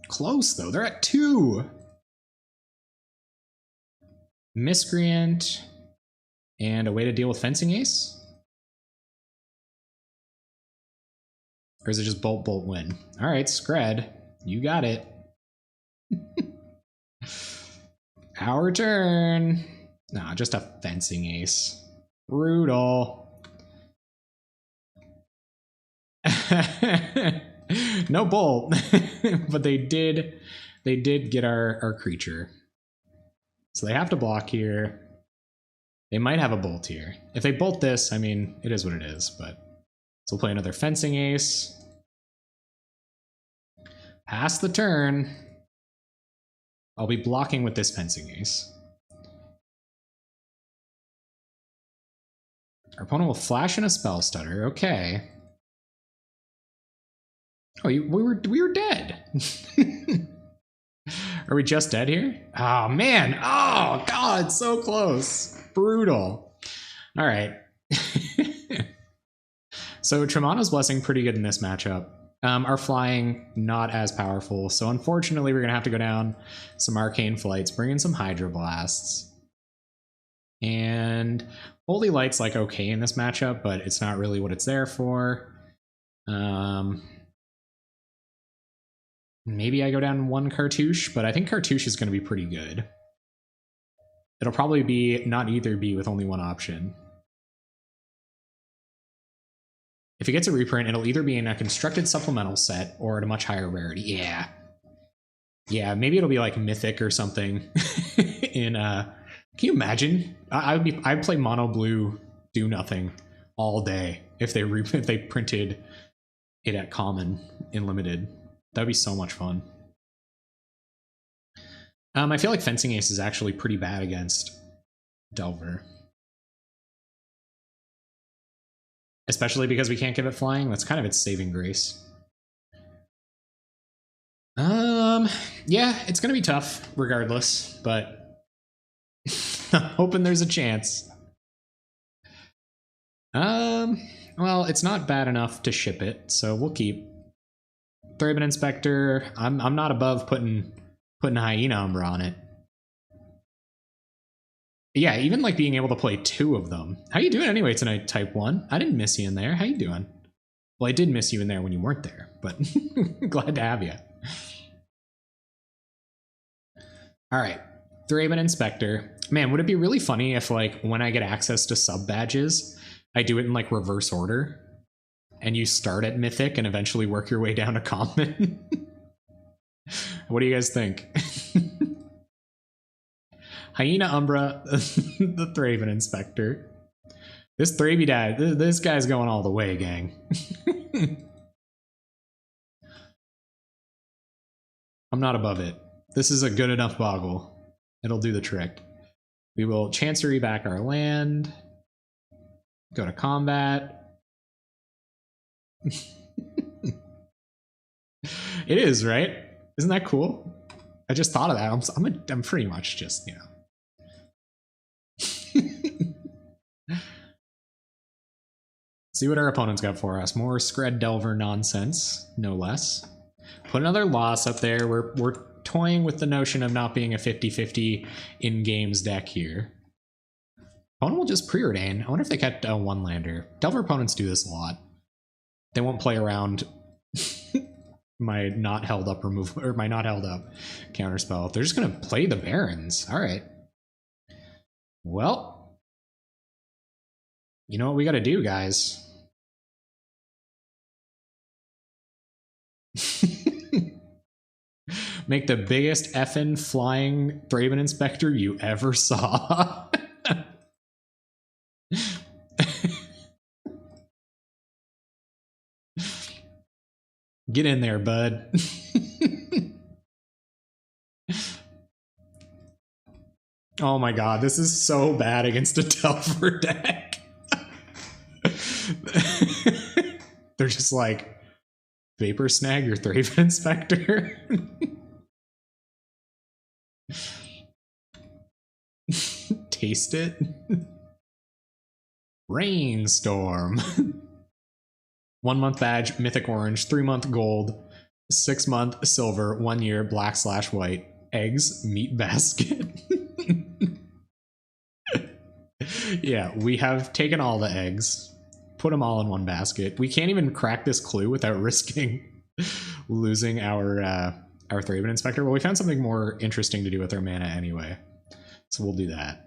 Close, though. They're at 2. Miscreant. And a way to deal with Fencing Ace? Or is it just bolt, bolt, win? All right, Scred. You got it. Our turn. Nah, just a Fencing Ace. Brutal. No bolt. But they did get our creature. So they have to block here. They might have a bolt here. If they bolt this, I mean, it is what it is, but so we'll play another Fencing Ace. Pass the turn. I'll be blocking with this Fencing Ace. Our opponent will flash in a Spell Stutter. Okay. Oh, we were dead. Are we just dead here? Oh, man. Oh, God, so close. Brutal. All right. So Tremona's Blessing pretty good in this matchup. Our flying not as powerful, so unfortunately we're gonna have to go down some Arcane Flights, bring in some Hydro Blasts. And Holy Light's like okay in this matchup, but it's not really what it's there for. Maybe I go down 1 Cartouche, but I think Cartouche is gonna be pretty good. It'll probably be not either B with only 1 option. If it gets a reprint, it'll either be in a constructed supplemental set or at a much higher rarity. Yeah. Yeah, maybe it'll be like Mythic or something. Can you imagine? I'd play mono blue do nothing all day if they printed it at common in limited. That'd be so much fun. I feel like Fencing Ace is actually pretty bad against Delver. Especially because we can't give it flying. That's kind of its saving grace. Yeah, it's gonna be tough regardless, but I'm hoping there's a chance. Well, it's not bad enough to ship it, so we'll keep. Thraben Inspector. I'm not above putting Hyena Umbra on it. Yeah, even like being able to play 2 of them. How you doing anyway tonight, Type 1? I didn't miss you in there. How you doing? Well, I did miss you in there when you weren't there, but glad to have you. All right, Thraben Inspector. Man, would it be really funny if like when I get access to sub badges, I do it in like reverse order, and you start at Mythic and eventually work your way down to Common? What do you guys think? Hyena Umbra, the Thraben Inspector. This Thraby Dad, this guy's going all the way, gang. I'm not above it. This is a good enough boggle. It'll do the trick. We will Chancery back our land. Go to combat. It is, right? Isn't that cool? I just thought of that. I'm pretty much just, you know. See what our opponent's got for us. More Scred Delver nonsense, no less. Put another loss up there. We're toying with the notion of not being a 50-50 in-games deck here. Opponent will just preordain. I wonder if they kept a 1-lander. Delver opponents do this a lot. They won't play around my not held up removal, or my not held up counterspell. They're just gonna play the Barons. All right. Well, you know what we gotta do, guys. Make the biggest effing flying Thraben Inspector you ever saw. Get in there, bud. Oh my god, this is so bad against a Delver deck. They're just like, Vapor Snag your Thraben Inspector. Taste it. Rainstorm. 1 month badge, mythic orange, 3 month gold, 6 month silver, 1 year black/white, eggs, meat basket. Yeah, we have taken all the eggs, put them all in one basket. We can't even crack this clue without risking losing our Thraben Inspector. Well, we found something more interesting to do with our mana anyway, so we'll do that.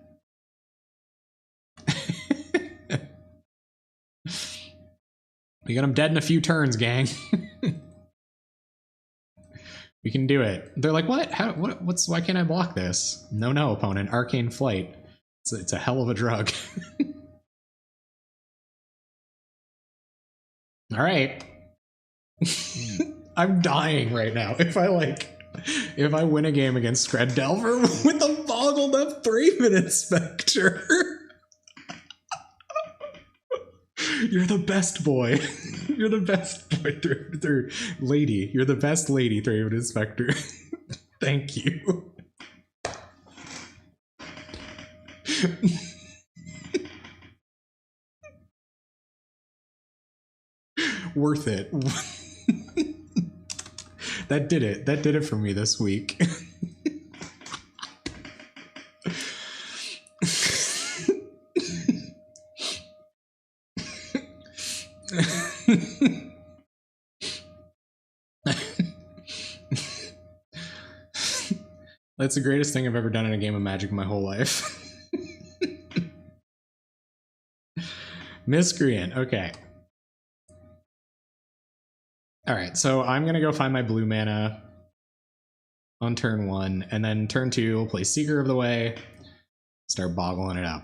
We got him dead in a few turns, gang. We can do it. They're like, what? How? What? What's? Why can't I block this? No, opponent. Arcane Flight. It's a hell of a drug. All right. I'm dying right now. If I win a game against Scred Delver with a boggled up Thraben Inspector. You're the best boy. You're the best boy, lady. You're the best lady, Thraben Inspector. Thank you. Worth it. That did it. That did it for me this week. That's the greatest thing I've ever done in a game of Magic in my whole life. Miscreant, okay. Alright, so I'm gonna go find my blue mana on turn 1, and then turn 2, we'll play Seeker of the Way, start boggling it up.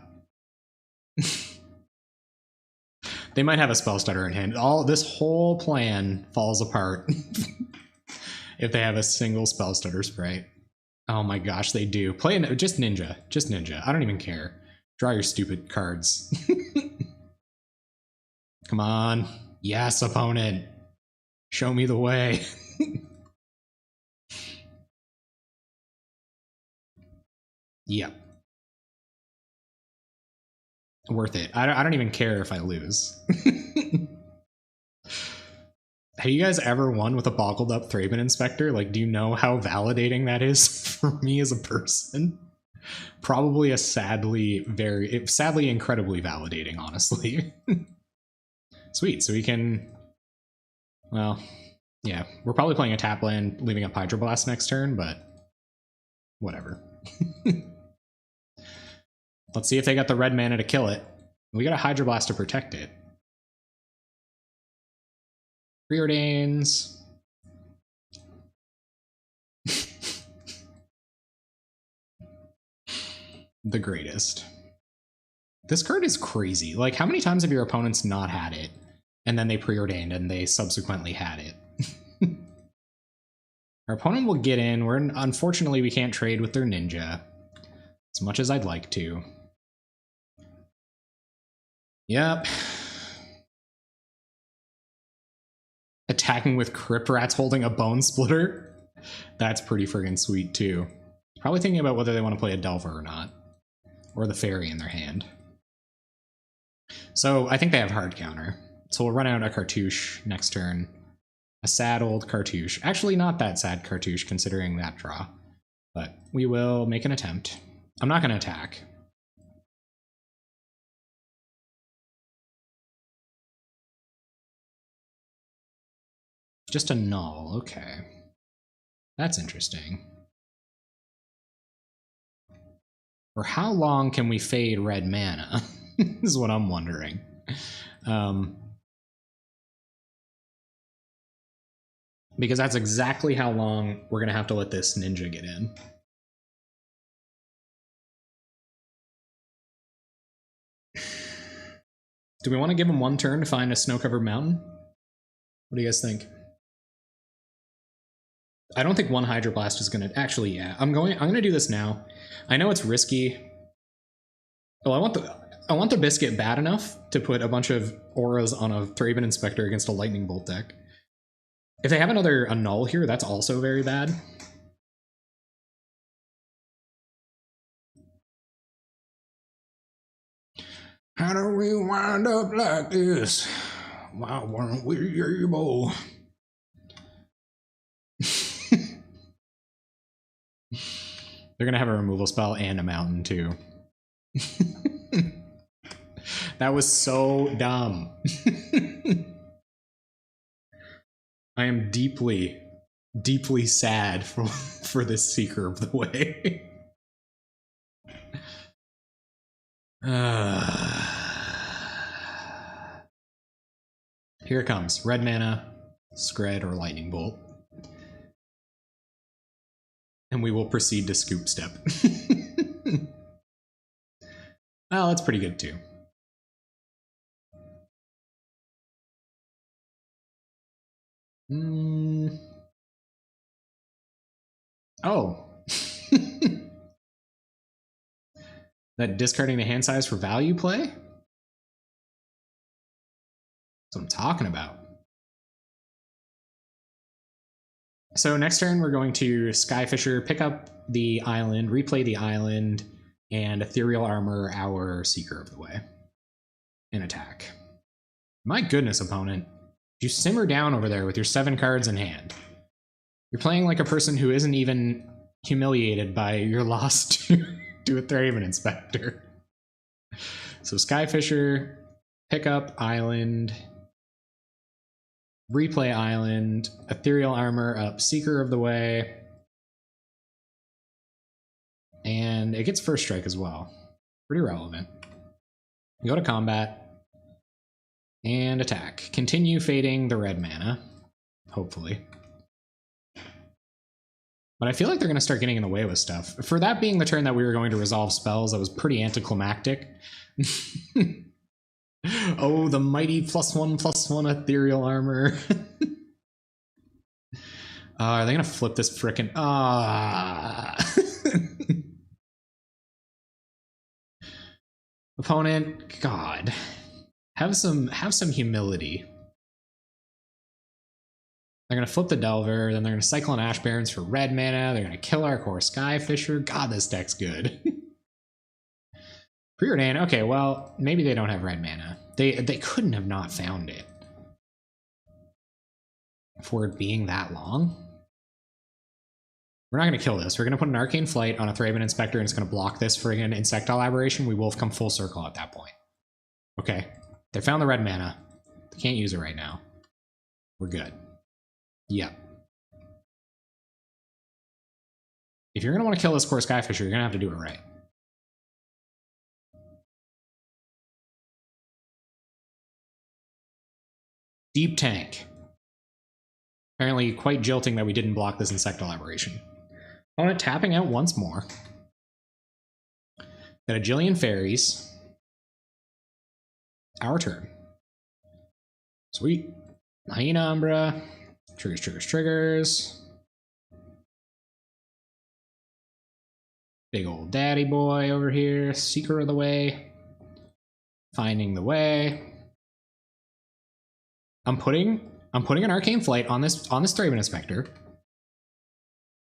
They might have a spell stutter in hand. This whole plan falls apart if they have a single spell stutter sprite. Oh my gosh, they do. Play just Ninja. Just Ninja. I don't even care. Draw your stupid cards. Come on. Yes, opponent. Show me the way. Yep. Worth it. I don't even care if I lose. Have you guys ever won with a boggled up Thraben Inspector? Like, do you know how validating that is for me as a person? Probably a sadly incredibly validating, honestly. Sweet, so we can, well, yeah, we're probably playing a tap land, leaving up Hydroblast next turn, but whatever. Let's see if they got the red mana to kill it. We got a Hydroblast to protect it. Preordains. The greatest. This card is crazy. Like, how many times have your opponents not had it, and then they preordained and they subsequently had it? Our opponent will get in. Unfortunately, we can't trade with their Ninja, as much as I'd like to. Yep. Attacking with Crypt Rats holding a Bone Splitter? That's pretty friggin' sweet, too. Probably thinking about whether they want to play a Delver or not. Or the Fairy in their hand. So, I think they have hard counter. So we'll run out a Cartouche next turn. A sad old Cartouche. Actually, not that sad Cartouche, considering that draw. But we will make an attempt. I'm not going to attack. Just a null, okay. That's interesting. For how long can we fade red mana? Is what I'm wondering. Because that's exactly how long we're gonna have to let this ninja get in. Do we want to give him one turn to find a snow-covered mountain? What do you guys think? I don't think one Hydroblast is gonna actually. Yeah, I'm gonna do this now. I know it's risky. Well, I want the biscuit bad enough to put a bunch of auras on a Thraben Inspector against a Lightning Bolt deck. If they have another null here, that's also very bad. How do we wind up like this? Why weren't we able? They're gonna have a removal spell and a mountain too. That was so dumb. I am deeply, deeply sad for this Seeker of the Way. Here it comes. Red mana, Scred, or Lightning Bolt. And we will proceed to Scoop Step. Well, that's pretty good too. Oh. That discarding the hand size for value play? That's what I'm talking about. So next turn, we're going to Skyfisher, pick up the island, replay the island, and Ethereal Armor our Seeker of the Way. And attack. My goodness, opponent. You simmer down over there with your 7 cards in hand. You're playing like a person who isn't even humiliated by your loss to a Thraben Inspector. So Skyfisher, pick up island, replay island, Ethereal Armor up Seeker of the Way, and it gets first strike as well. Pretty relevant. Go to combat and attack. Continue fading the red mana, hopefully. But I feel like they're going to start getting in the way with stuff. For that being the turn that we were going to resolve spells, that was pretty anticlimactic. Oh, the mighty +1/+1 Ethereal Armor. Are they going to flip this frickin'... Opponent, God. Have some humility. They're going to flip the Delver, then they're going to cycle an Ash Barrens for red mana, they're going to kill our core Skyfisher. God, this deck's good. Preordain, okay, well, maybe they don't have red mana. They couldn't have not found it. For it being that long? We're not going to kill this. We're going to put an Arcane Flight on a Thraben Inspector and it's going to block this friggin' Insectile Aberration. We will have come full circle at that point. Okay, they found the red mana. They can't use it right now. We're good. Yep. If you're going to want to kill this core Skyfisher, you're going to have to do it right. Deep Tank. Apparently quite jilting that we didn't block this Insectile Aberration. Opponent tapping out once more. Got a Jillion Fairies. Our turn. Sweet. Hyena Umbra. Triggers, triggers, triggers. Big old daddy boy over here. Seeker of the Way. Finding the way. I'm putting an Arcane Flight on this Thraben Inspector.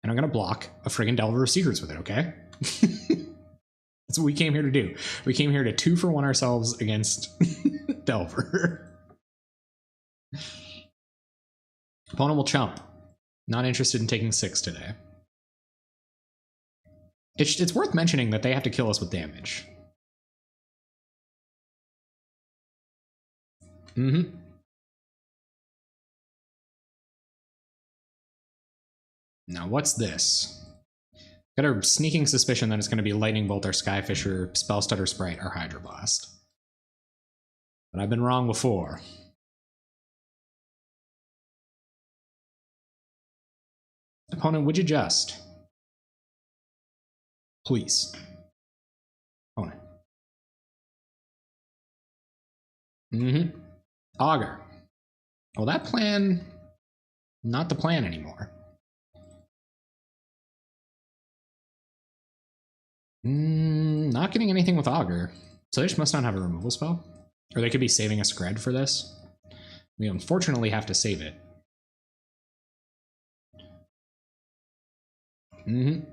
And I'm gonna block a friggin' Delver of Secrets with it, okay? That's what we came here to do. We came here to 2-for-1 ourselves against Delver. Opponent will chump. Not interested in taking 6 today. It's worth mentioning that they have to kill us with damage. Now, what's this? Got a sneaking suspicion that it's going to be Lightning Bolt or Skyfisher, Spell Stutter Sprite, or Hydroblast. But I've been wrong before. Opponent, would you just? Please. Opponent. Augur. Well, that plan, not the plan anymore. Not getting anything with Augur. So they just must not have a removal spell. Or they could be saving a Scred for this. We unfortunately have to save it. You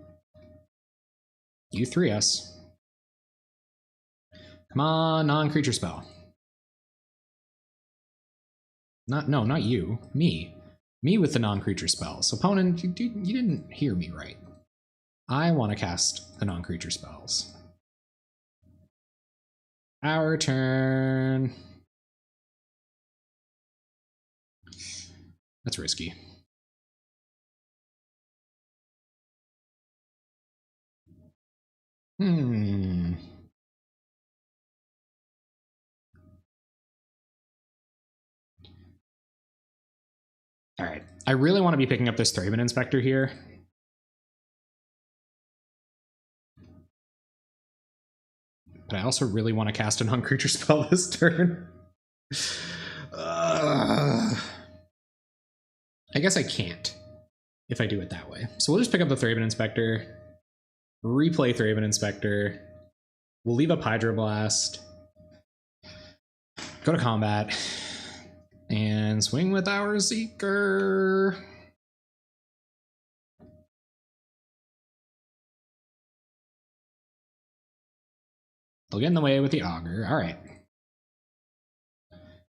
3-us. Come on, non-creature spell. No, not you. Me. Me with the non-creature spells. Opponent, you didn't hear me right. I want to cast the non-creature spells. Our turn. That's risky. All right. I really want to be picking up this Thraben Inspector here. But I also really want to cast a non-creature spell this turn. I guess I can't if I do it that way. So we'll just pick up the Thraben Inspector, replay Thraben Inspector. We'll leave up Hydroblast, go to combat, and swing with our Seeker. They'll get in the way with the Augur. All right.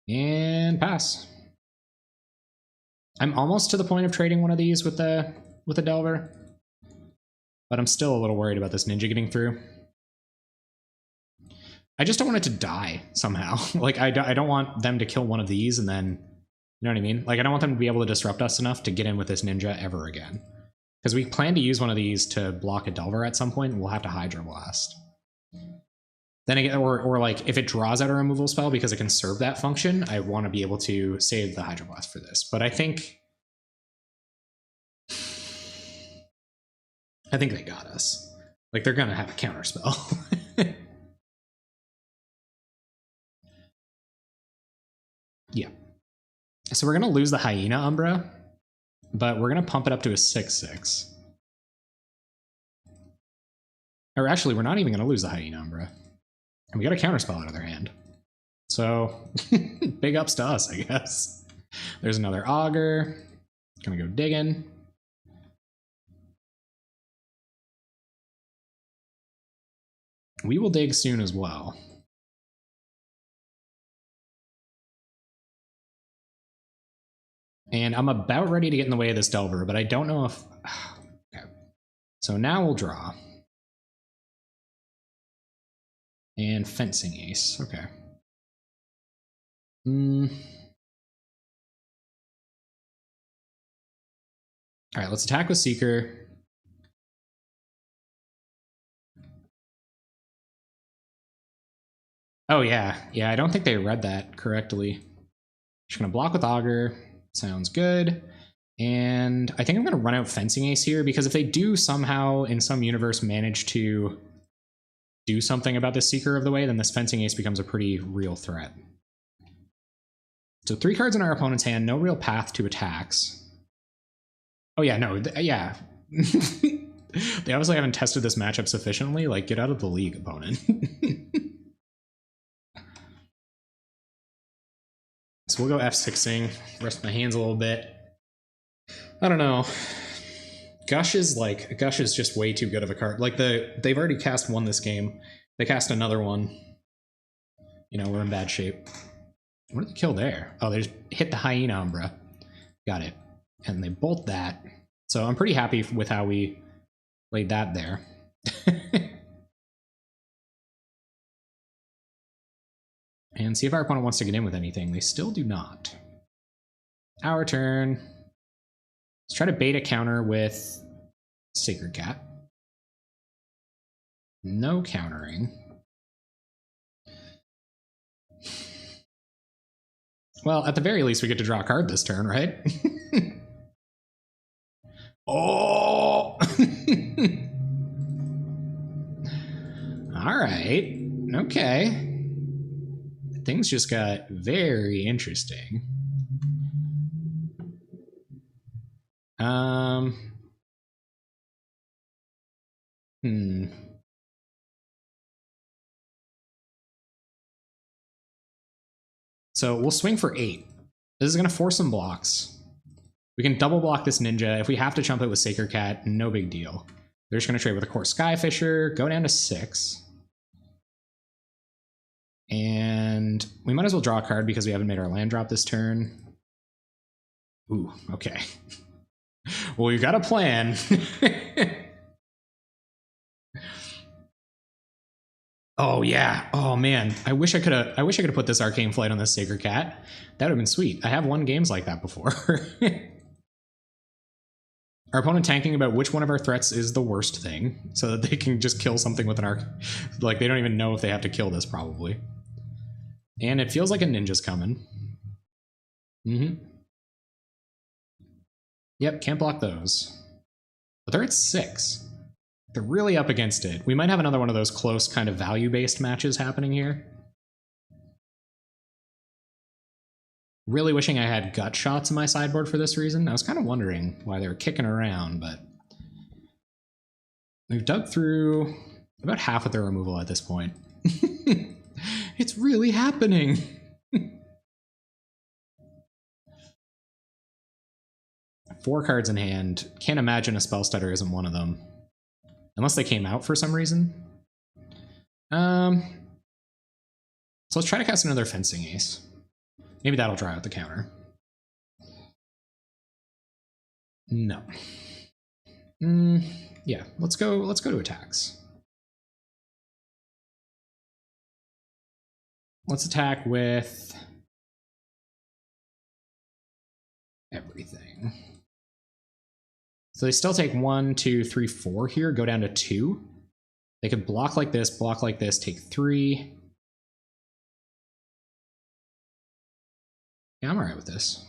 And pass. I'm almost to the point of trading one of these with the Delver, but I'm still a little worried about this ninja getting through. I just don't want it to die somehow. Like, I don't want them to kill one of these and then, you know what I mean? Like, I don't want them to be able to disrupt us enough to get in with this ninja ever again. Because we plan to use one of these to block a Delver at some point, and we'll have to Hydroblast. Then again, or like, if it draws out a removal spell because it can serve that function, I want to be able to save the Hydroblast for this. But I think they got us. Like, they're gonna have a counter spell. Yeah. So we're gonna lose the Hyena Umbra, but we're gonna pump it up to a 6/6. Or actually, we're not even gonna lose the Hyena Umbra. And we got a counterspell out of their hand. So, big ups to us, I guess. There's another Augur. Gonna go digging. We will dig soon as well. And I'm about ready to get in the way of this Delver, but I don't know if... Okay. So now we'll draw. And Fencing Ace, okay. Alright, let's attack with Seeker. Oh yeah, I don't think they read that correctly. Just gonna block with Augur, sounds good. And I think I'm gonna run out Fencing Ace here, because if they do somehow in some universe manage to do something about this Seeker of the Way, then this Fencing Ace becomes a pretty real threat. So 3 cards in our opponent's hand, no real path to attacks. Oh yeah, no, yeah. They obviously haven't tested this matchup sufficiently. Like, get out of the league, opponent. So we'll go F6ing, rest my hands a little bit. I don't know. Gush is just way too good of a card. Like, they've already cast one this game. They cast another one. You know, we're in bad shape. What did they kill there? Oh, they just hit the Hyena Umbra. Got it. And they bolt that. So I'm pretty happy with how we laid that there. And see if our opponent wants to get in with anything. They still do not. Our turn. Let's try to bait a counter with Sacred Cat. No countering. Well, at the very least, we get to draw a card this turn, right? Oh! All right. Okay. Things just got very interesting. So we'll swing for 8. This is going to force some blocks. We can double block this ninja. If we have to chump it with Sacred Cat, no big deal. They're just going to trade with a Court Skyfisher, go down to 6. And we might as well draw a card because we haven't made our land drop this turn. Ooh, okay. Well, we've got a plan. Oh yeah. Oh man. I wish I could have put this Arcane Flight on this Sacred Cat. That would have been sweet. I have won games like that before. Our opponent tanking about which one of our threats is the worst thing, so that they can just kill something with an arc. Like, they don't even know if they have to kill this, probably. And it feels like a ninja's coming. Yep, can't block those. But they're at 6. They're really up against it. We might have another one of those close kind of value-based matches happening here. Really wishing I had gut shots in my sideboard for this reason. I was kind of wondering why they were kicking around, but we've dug through about half of their removal at this point. It's really happening. 4 cards in hand. Can't imagine a spell stutter isn't one of them. Unless they came out for some reason. So let's try to cast another Fencing Ace. Maybe that'll dry out the counter. No. Yeah, let's go to attacks. Let's attack with everything. So they still take 1, 2, 3, 4 here, go down to 2. They could block like this, take 3. Yeah, I'm alright with this.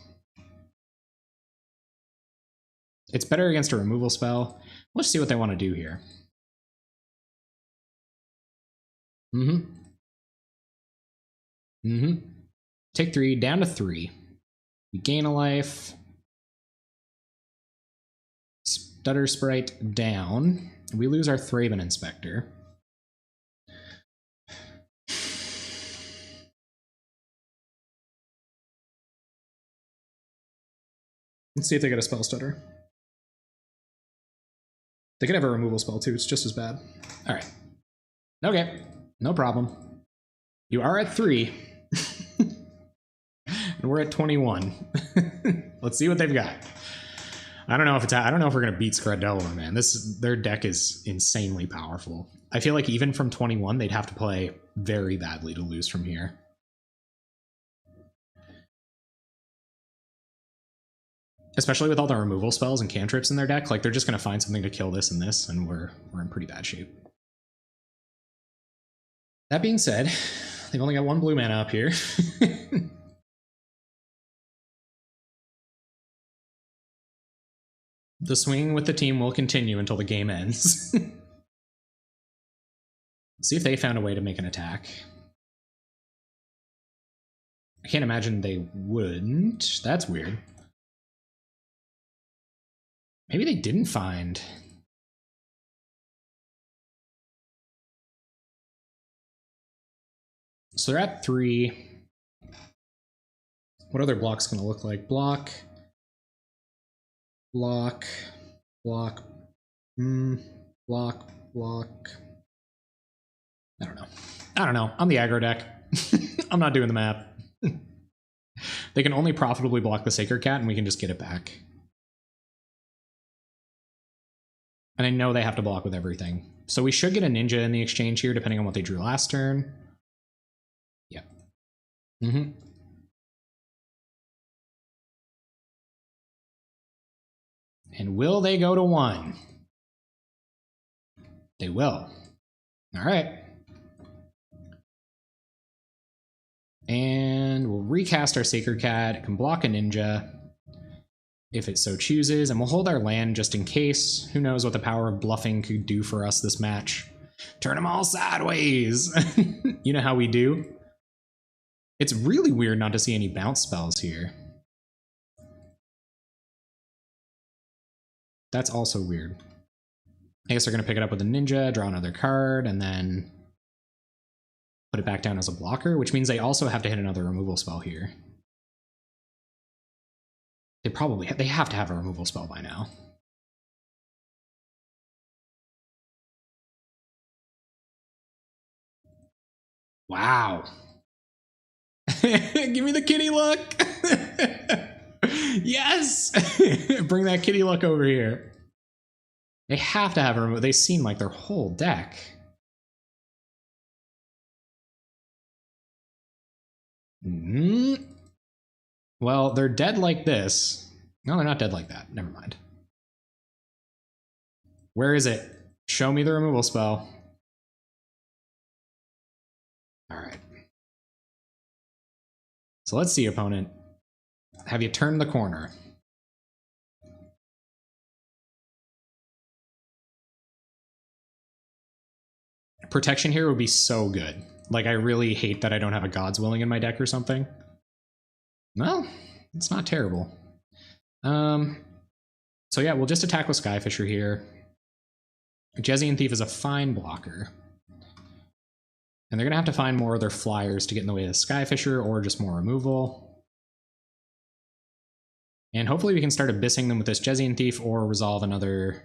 It's better against a removal spell. Let's see what they want to do here. Take 3, down to 3. We gain a life. Stutter Sprite down. We lose our Thraben Inspector. Let's see if they get a spell stutter. They could have a removal spell too, it's just as bad. Alright. Okay, no problem. You are at 3. And we're at 21. Let's see what they've got. I don't know if we're gonna beat Scradello, man. Their deck is insanely powerful. I feel like even from 21, they'd have to play very badly to lose from here. Especially with all the removal spells and cantrips in their deck, like they're just gonna find something to kill this and this, and we're in pretty bad shape. That being said, they've only got 1 blue mana up here. The swing with the team will continue until the game ends. See if they found a way to make an attack. I can't imagine they wouldn't. That's weird. Maybe they didn't find. So they're at 3. What are their blocks going to look like? Block. Block. Block. Block. Block. I don't know. I'm the aggro deck. I'm not doing the math. They can only profitably block the Sacred Cat, and we can just get it back. And I know they have to block with everything. So we should get a ninja in the exchange here, depending on what they drew last turn. Yeah. And will they go to 1? They will. All right. And we'll recast our Sacred Cat. It can block a ninja if it so chooses, and we'll hold our land just in case. Who knows what the power of bluffing could do for us this match. Turn them all sideways. You know how we do. It's really weird not to see any bounce spells here. That's also weird. I guess they're going to pick it up with a ninja, draw another card, and then put it back down as a blocker, which means they also have to hit another removal spell here. They have to have a removal spell by now. Wow. Give me the kitty look. Yes. Bring that kitty look over here. They have to have a removal. They seem like their whole deck. Well, they're dead like this. No, they're not dead like that. Never mind. Where is it? Show me the removal spell. All right. So let's see, opponent. Have you turned the corner? Protection here would be so good. Like, I really hate that I don't have a God's Willing in my deck or something. Well, it's not terrible. So yeah, we'll just attack with Skyfisher here. Jezzian Thief is a fine blocker. And they're going to have to find more of their flyers to get in the way of Skyfisher, or just more removal. And hopefully we can start abyssing them with this Jezzian Thief, or resolve another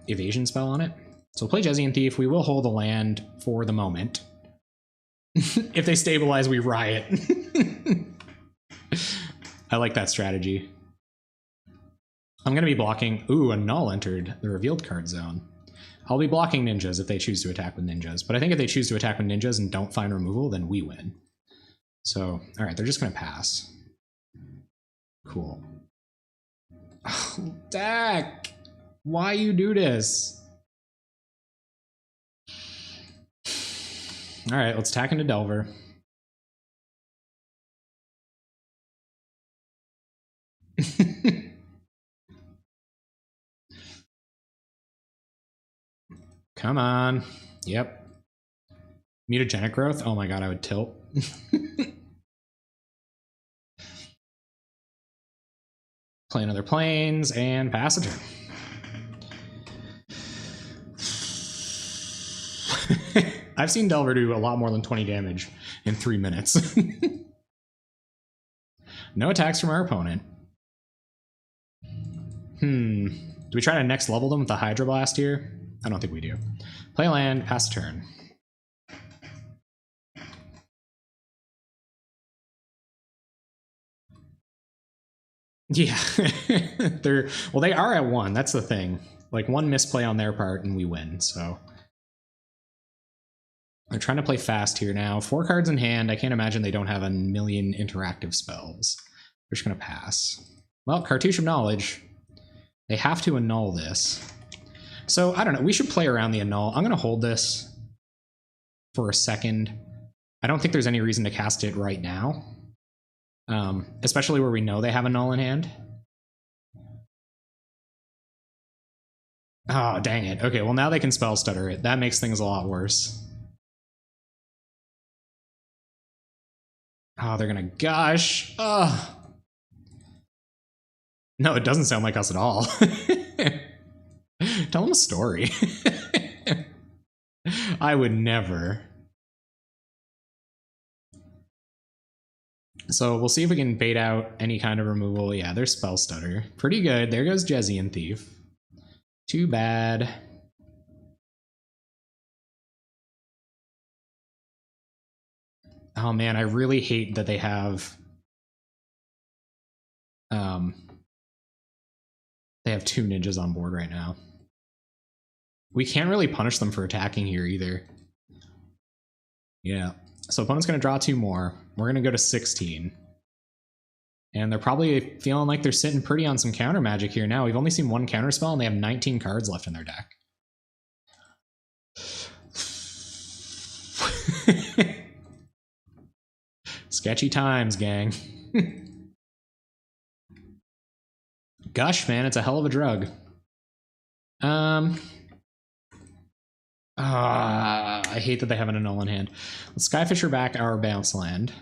evasion spell on it. So we'll play Jezzian Thief. We will hold the land for the moment. If they stabilize, we riot. I like that strategy. I'm going to be blocking... Ooh, a Null entered the revealed card zone. I'll be blocking ninjas if they choose to attack with ninjas. But I think if they choose to attack with ninjas and don't find removal, then we win. So, alright, they're just going to pass. Cool. Oh, deck! Why you do this? Alright, let's attack into Delver. Come on. Yep. Mutagenic growth? Oh my god, I would tilt. Play another planes and pass a turn. I've seen Delver do a lot more than 20 damage in 3 minutes. No attacks from our opponent. Do we try to next level them with the Hydro Blast here? I don't think we do. Play land, pass turn. Yeah. They are at 1. That's the thing. Like, one misplay on their part and we win, so. They're trying to play fast here now. 4 cards in hand. I can't imagine they don't have a million interactive spells. They're just going to pass. Well, Cartouche of Knowledge. They have to annul this. So, I don't know. We should play around the annul. I'm going to hold this for a second. I don't think there's any reason to cast it right now. Especially where we know they have a null in hand. Oh, dang it. Okay, well now they can spell stutter it. That makes things a lot worse. Oh, they're gonna gush. Ugh. No, it doesn't sound like us at all. Tell them a story. I would never. So we'll see if we can bait out any kind of removal. Yeah, there's spell stutter. Pretty good. There goes Jezzian Thief. Too bad. Oh man, I really hate that they have they have 2 ninjas on board right now. We can't really punish them for attacking here either. Yeah. So opponent's gonna draw 2 more. We're gonna go to 16. And they're probably feeling like they're sitting pretty on some counter magic here now. We've only seen one counter spell and they have 19 cards left in their deck. Sketchy times, gang. Gush, man, it's a hell of a drug. I hate that they have an annul in hand. Let's Skyfisher back our bounce land.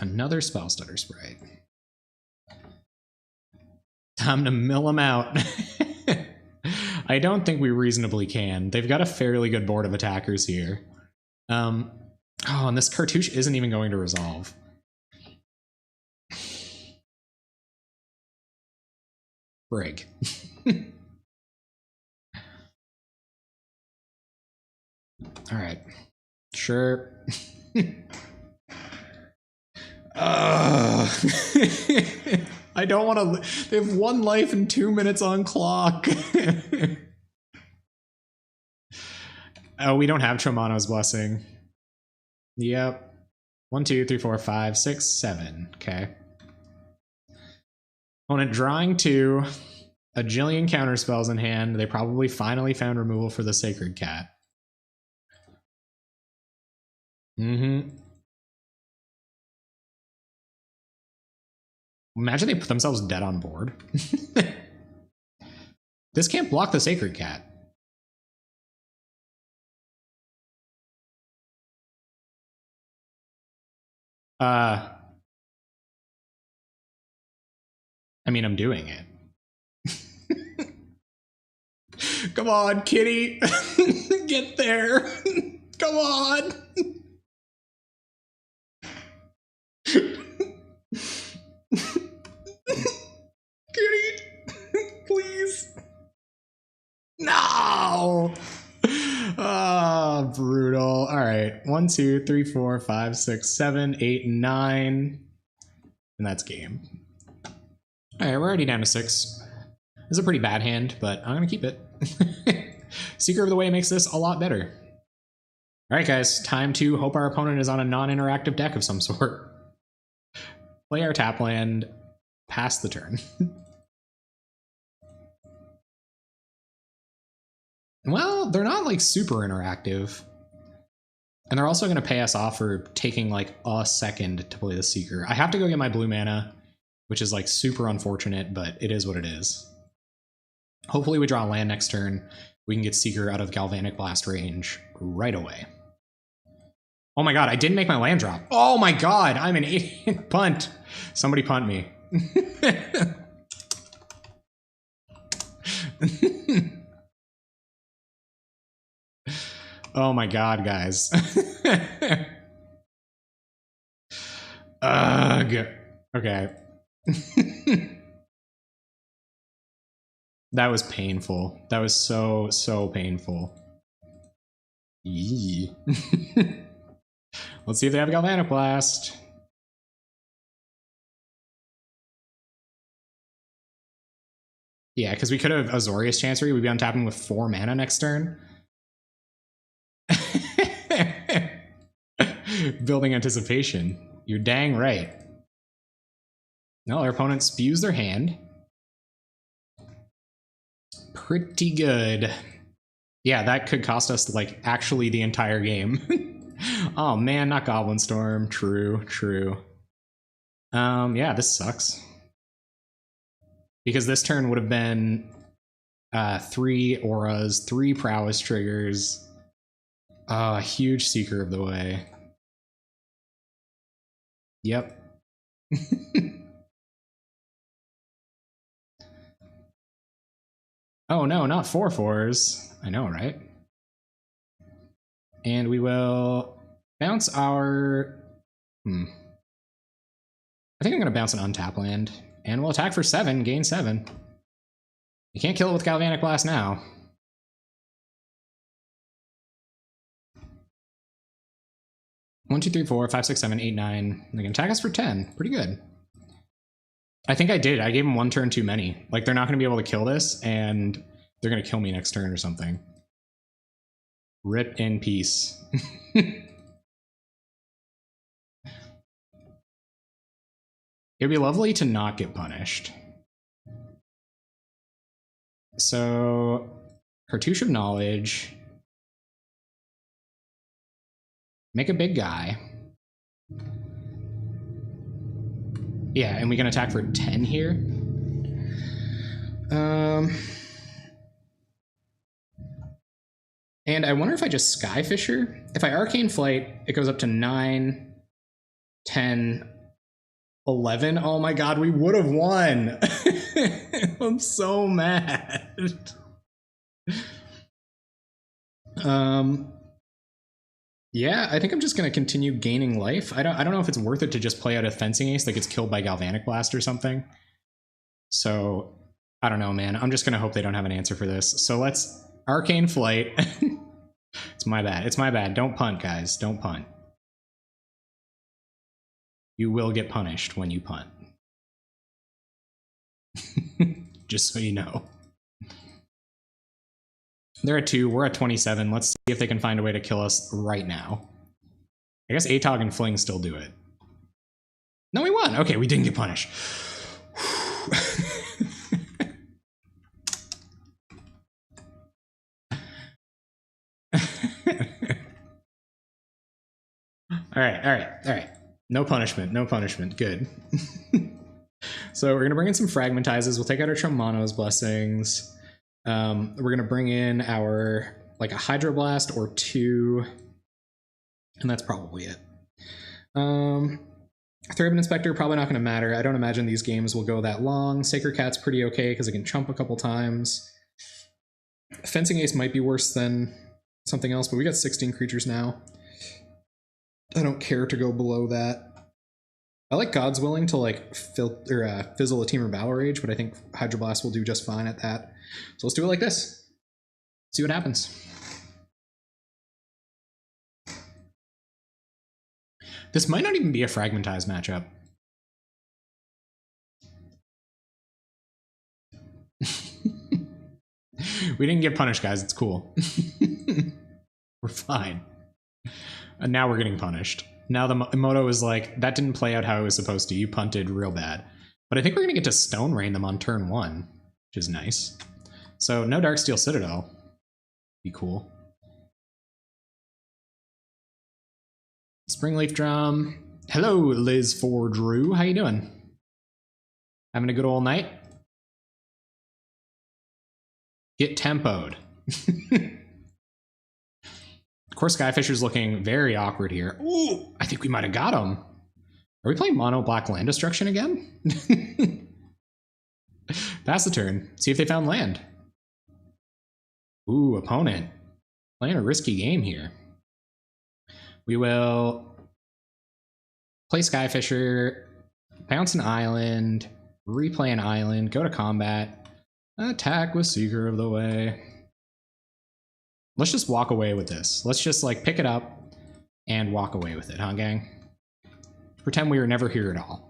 Another Spell Stutter Sprite. Time to mill them out. I don't think we reasonably can. They've got a fairly good board of attackers here. Oh, and this Cartouche isn't even going to resolve. Brig. All right. Sure. I don't want to. They have 1 life and 2 minutes on clock. Oh, we don't have Tromano's Blessing. Yep. 1, 2, 3, 4, 5, 6, 7. Okay. Opponent drawing 2, a jillion counter spells in hand. They probably finally found removal for the Sacred Cat. Imagine they put themselves dead on board. This can't block the Sacred Cat. I mean, I'm doing it. Come on, kitty. Get there. Come on. Kitty, please. No. Ah, brutal. All right. 1, 2, 3, 4, 5, 6, 7, 8, 9. And that's game. All right, we're already down to 6. This is a pretty bad hand, but I'm going to keep it. Seeker of the Way makes this a lot better. All right, guys, time to hope our opponent is on a non-interactive deck of some sort. Play our tap land, pass the turn. Well, they're not like super interactive. And they're also going to pay us off for taking like a second to play the Seeker. I have to go get my blue mana, which is like super unfortunate, but it is what it is. Hopefully we draw a land next turn. We can get Seeker out of Galvanic Blast range right away. Oh my god, I didn't make my land drop. Oh my god, I'm an idiot. Punt. Somebody punt me. Oh my god, guys. Ugh. Okay. That was painful. That was so painful. Yee. Let's see if they have Galvanic Blast. Yeah, because we could have Azorius Chancery. We'd be untapping with 4 mana next turn. Building anticipation. You're dang right. No, our opponent spews their hand. Pretty good. Yeah, that could cost us, like, actually the entire game. Oh man, not Goblin Storm. True, true. Yeah, this sucks. Because this turn would have been 3 auras, 3 prowess triggers, a huge Seeker of the Way. Yep. Oh no, not 4 4s. I know, right? And we will bounce our... I think I'm going to bounce an untap land. And we'll attack for 7, gain 7. You can't kill it with Galvanic Blast now. One, 2, 3, 4, 5, 6, 7, 8, 9. They can attack us for 10. Pretty good. I think I did. I gave them 1 turn too many. Like, they're not going to be able to kill this, and they're going to kill me next turn or something. Rip in peace. It'd be lovely to not get punished. So, Cartouche of Knowledge. Make a big guy. Yeah, and we can attack for 10 here. And I wonder if I just Skyfisher. If I Arcane Flight, it goes up to 9, 10, 11. Oh my god, we would have won. I'm so mad. Yeah, I think I'm just gonna continue gaining life. I don't know if it's worth it to just play out a Fencing Ace that gets killed by Galvanic Blast or something. So I don't know, man. I'm just gonna hope they don't have an answer for this. So let's Arcane Flight. It's my bad. It's my bad. Don't punt, guys. Don't punt. You will get punished when you punt. Just so you know. They're at 2. We're at 27. Let's see if they can find a way to kill us right now. I guess Atog and Fling still do it. No, we won. Okay, we didn't get punished. All right. No punishment, no punishment. Good. So we're gonna bring in some Fragmentizes. We'll take out our Tromano's Blessings. We're gonna bring in our like a Hydroblast or 2, and that's probably it. Threadman Inspector probably not gonna matter. I don't imagine these games will go that long. Sacred Cat's pretty okay because it can chump a couple times. Fencing Ace might be worse than something else, but we got 16 creatures now. I don't care to go below that. I like God's Willing to like fizzle a Temur Battle Rage, but I think Hydroblast will do just fine at that. So let's do it like this. See what happens. This might not even be a Fragmentized matchup. We didn't get punished, guys. It's cool. We're fine. And now we're getting punished. Now the Moto is like, that didn't play out how it was supposed to. You punted real bad. But I think we're going to get to Stone Rain them on turn 1, which is nice. So no Darksteel Citadel. Be cool. Springleaf Drum. Hello, Liz 4 Drew. How you doing? Having a good old night? Get tempoed. Of course, Skyfisher's looking very awkward here. Ooh, I think we might have got him. Are we playing mono black land destruction again? Pass the turn. See if they found land. Ooh, opponent. Playing a risky game here. We will play Skyfisher, bounce an island, replay an island, go to combat, attack with Seeker of the Way. Let's just walk away with this. Let's just like pick it up and walk away with it, huh, gang? Pretend we were never here at all.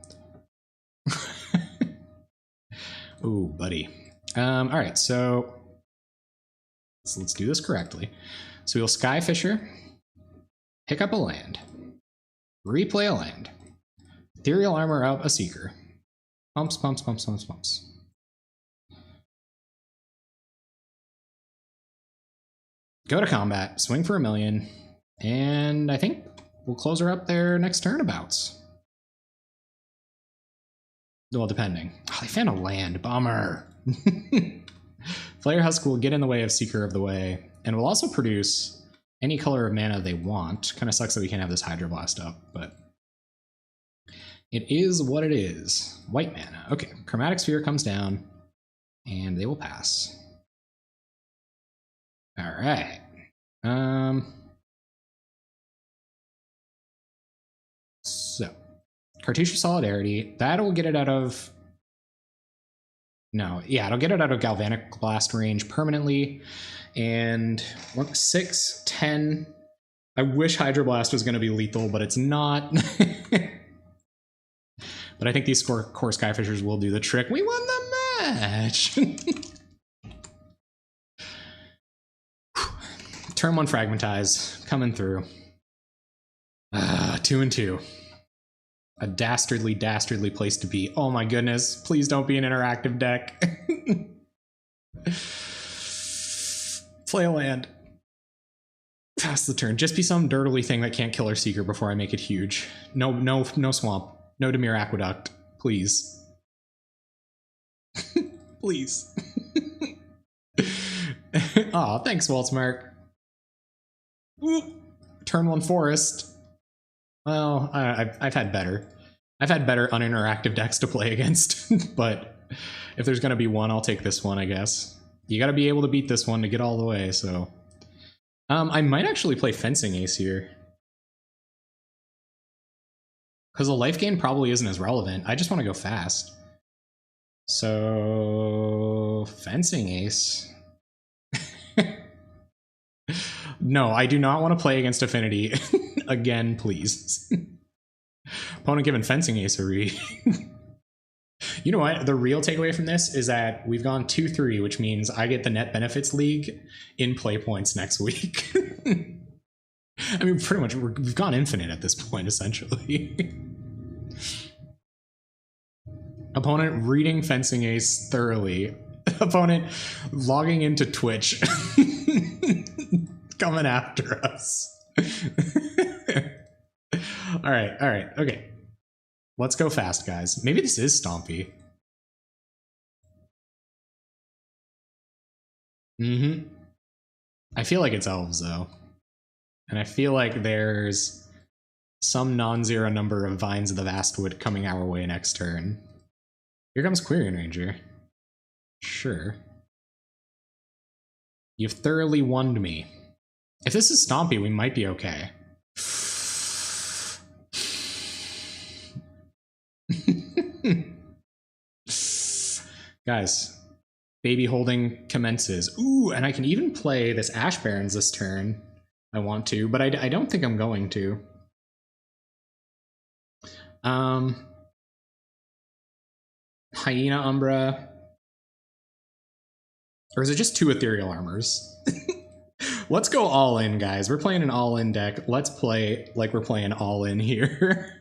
Ooh, buddy. All right, so let's do this correctly. So we'll Skyfisher, pick up a land, replay a land, Ethereal Armor out a Seeker. Pumps, pumps, pumps, pumps, pumps. Go to combat, swing for 1,000,000, and I think we'll close her up there next turnabouts. Well, depending. Oh, they found a land. Bummer. Flare Husk will get in the way of Seeker of the Way, and will also produce any color of mana they want. Kind of sucks that we can't have this Hydroblast up, but it is what it is. White mana. Okay, Chromatic Sphere comes down, and they will pass. All right. So, Cartouche of Solidarity. That'll get it out of... No, yeah, it'll get it out of Galvanic Blast range permanently. And 6, 10. I wish Hydroblast was going to be lethal, but it's not. But I think these core Skyfishers will do the trick. We won the match! Turn 1 Fragmentize, coming through. 2 and 2. A dastardly, dastardly place to be. Oh my goodness. Please don't be an interactive deck. Play a land. Pass the turn. Just be some dirtily thing that can't kill our Seeker before I make it huge. No Swamp. No Dimir Aqueduct. Please. Please. Aw, thanks, Waltzmark. Turn 1 Forest. Well, I've had better. I've had better uninteractive decks to play against, but if there's gonna be one, I'll take this one, I guess. You gotta be able to beat this one to get all the way, so... I might actually play Fencing Ace here. Because the life gain probably isn't as relevant. I just want to go fast. So... Fencing Ace. No, I do not want to play against Affinity. Again, please. Opponent given Fencing Ace a read. You know what? The real takeaway from this is that we've gone 2-3, which means I get the Net Benefits League in play points next week. I mean, pretty much, we've gone infinite at this point, essentially. Opponent reading Fencing Ace thoroughly. Opponent logging into Twitch. Coming after us. Alright, okay. Let's go fast, guys. Maybe this is Stompy. I feel like it's Elves, though. And I feel like there's some non-zero number of Vines of the Vastwood coming our way next turn. Here comes Quirion Ranger. Sure. You've thoroughly wonned me. If this is Stompy, we might be okay. Guys, baby holding commences. Ooh, and I can even play this Ash Barrens this turn. I want to, but I don't think I'm going to. Hyena Umbra. Or is it just 2 Ethereal Armors? Let's go all in, guys. We're playing an all-in deck. Let's play like we're playing all in here.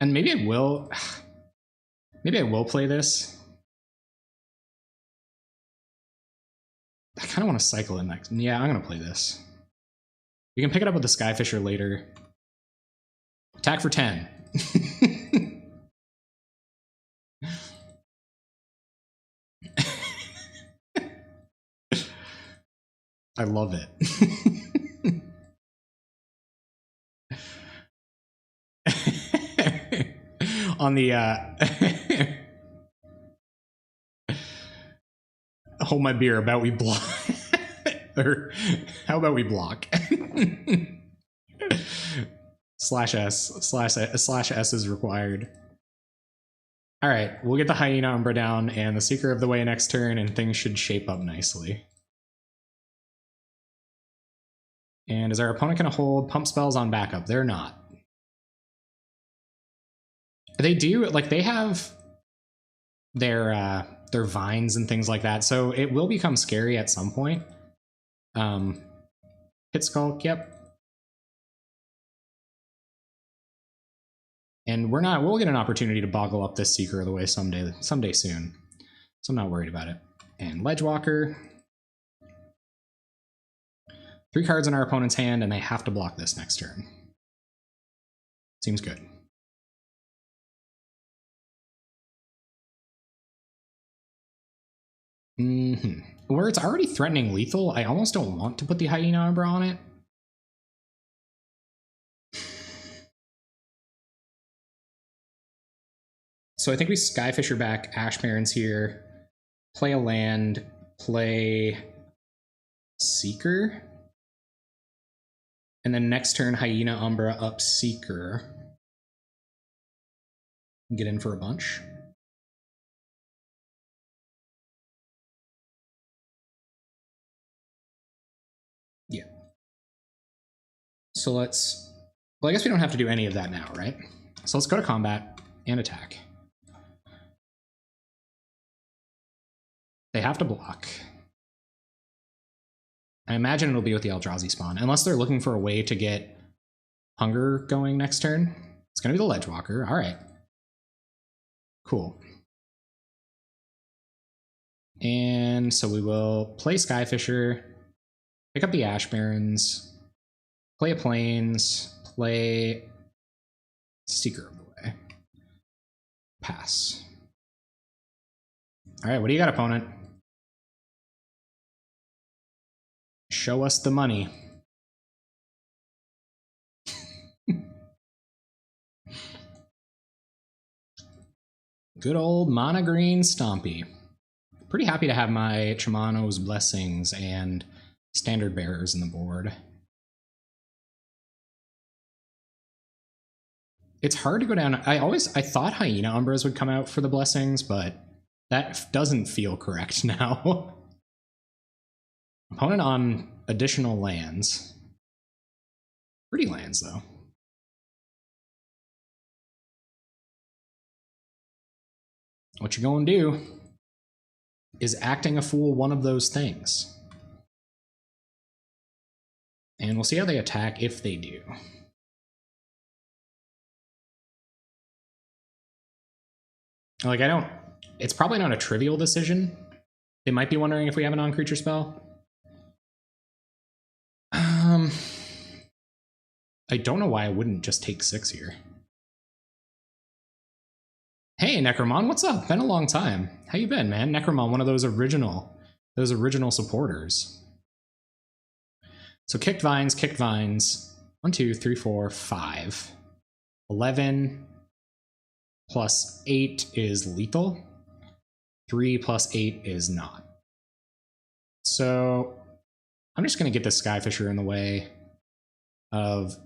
And maybe I will... Maybe I will play this. I kind of want to cycle in next. Yeah, I'm going to play this. We can pick it up with the Skyfisher later. Attack for 10. I love it. On the hold my beer, about we block. Or how about we block? /S is required. All right, we'll get the Hyena Umbra down and the Seeker of the Way next turn, and things should shape up nicely. And is our opponent gonna hold pump spells on backup? They're not. They do, like, they have their vines and things like that, so it will become scary at some point. Hit Skulk, yep. And we'll get an opportunity to boggle up this Seeker of the Way someday soon. So I'm not worried about it. And Ledgewalker. 3 cards in our opponent's hand, and they have to block this next turn. Seems good. Where it's already threatening lethal, I almost don't want to put the Hyena Umbra on it. So I think we Skyfisher back Ash Barrens here, play a land, play Seeker, and then next turn Hyena Umbra up Seeker. Get in for a bunch. Yeah. So let's... Well, I guess we don't have to do any of that now, right? So let's go to combat and attack. They have to block. I imagine it'll be with the Eldrazi spawn, unless they're looking for a way to get Hunger going next turn. It's going to be the Ledgewalker. All right. Cool. And so we will play Skyfisher, pick up the Ash Barrens, play a Plains, play Seeker of the Way. Pass. All right, what do you got, opponent? Show us the money. Good old Mana Green Stompy. Pretty happy to have my Chimano's Blessings and Standard Bearers in the board. It's hard to go down. I thought Hyena Umbras would come out for the Blessings, but that doesn't feel correct now. Opponent on additional lands. Pretty lands, though. What you're going to do is acting a fool one of those things. And we'll see how they attack if they do. Like, it's probably not a trivial decision. They might be wondering if we have a non-creature spell. I don't know why I wouldn't just take 6 here. Hey, Necromon, what's up? Been a long time. How you been, man? Necromon, one of those original supporters. So kicked vines. 1, 2, 3, 4, 5. 11 plus 8 is lethal. 3 plus 8 is not. So I'm just gonna get the Skyfisher in the way of.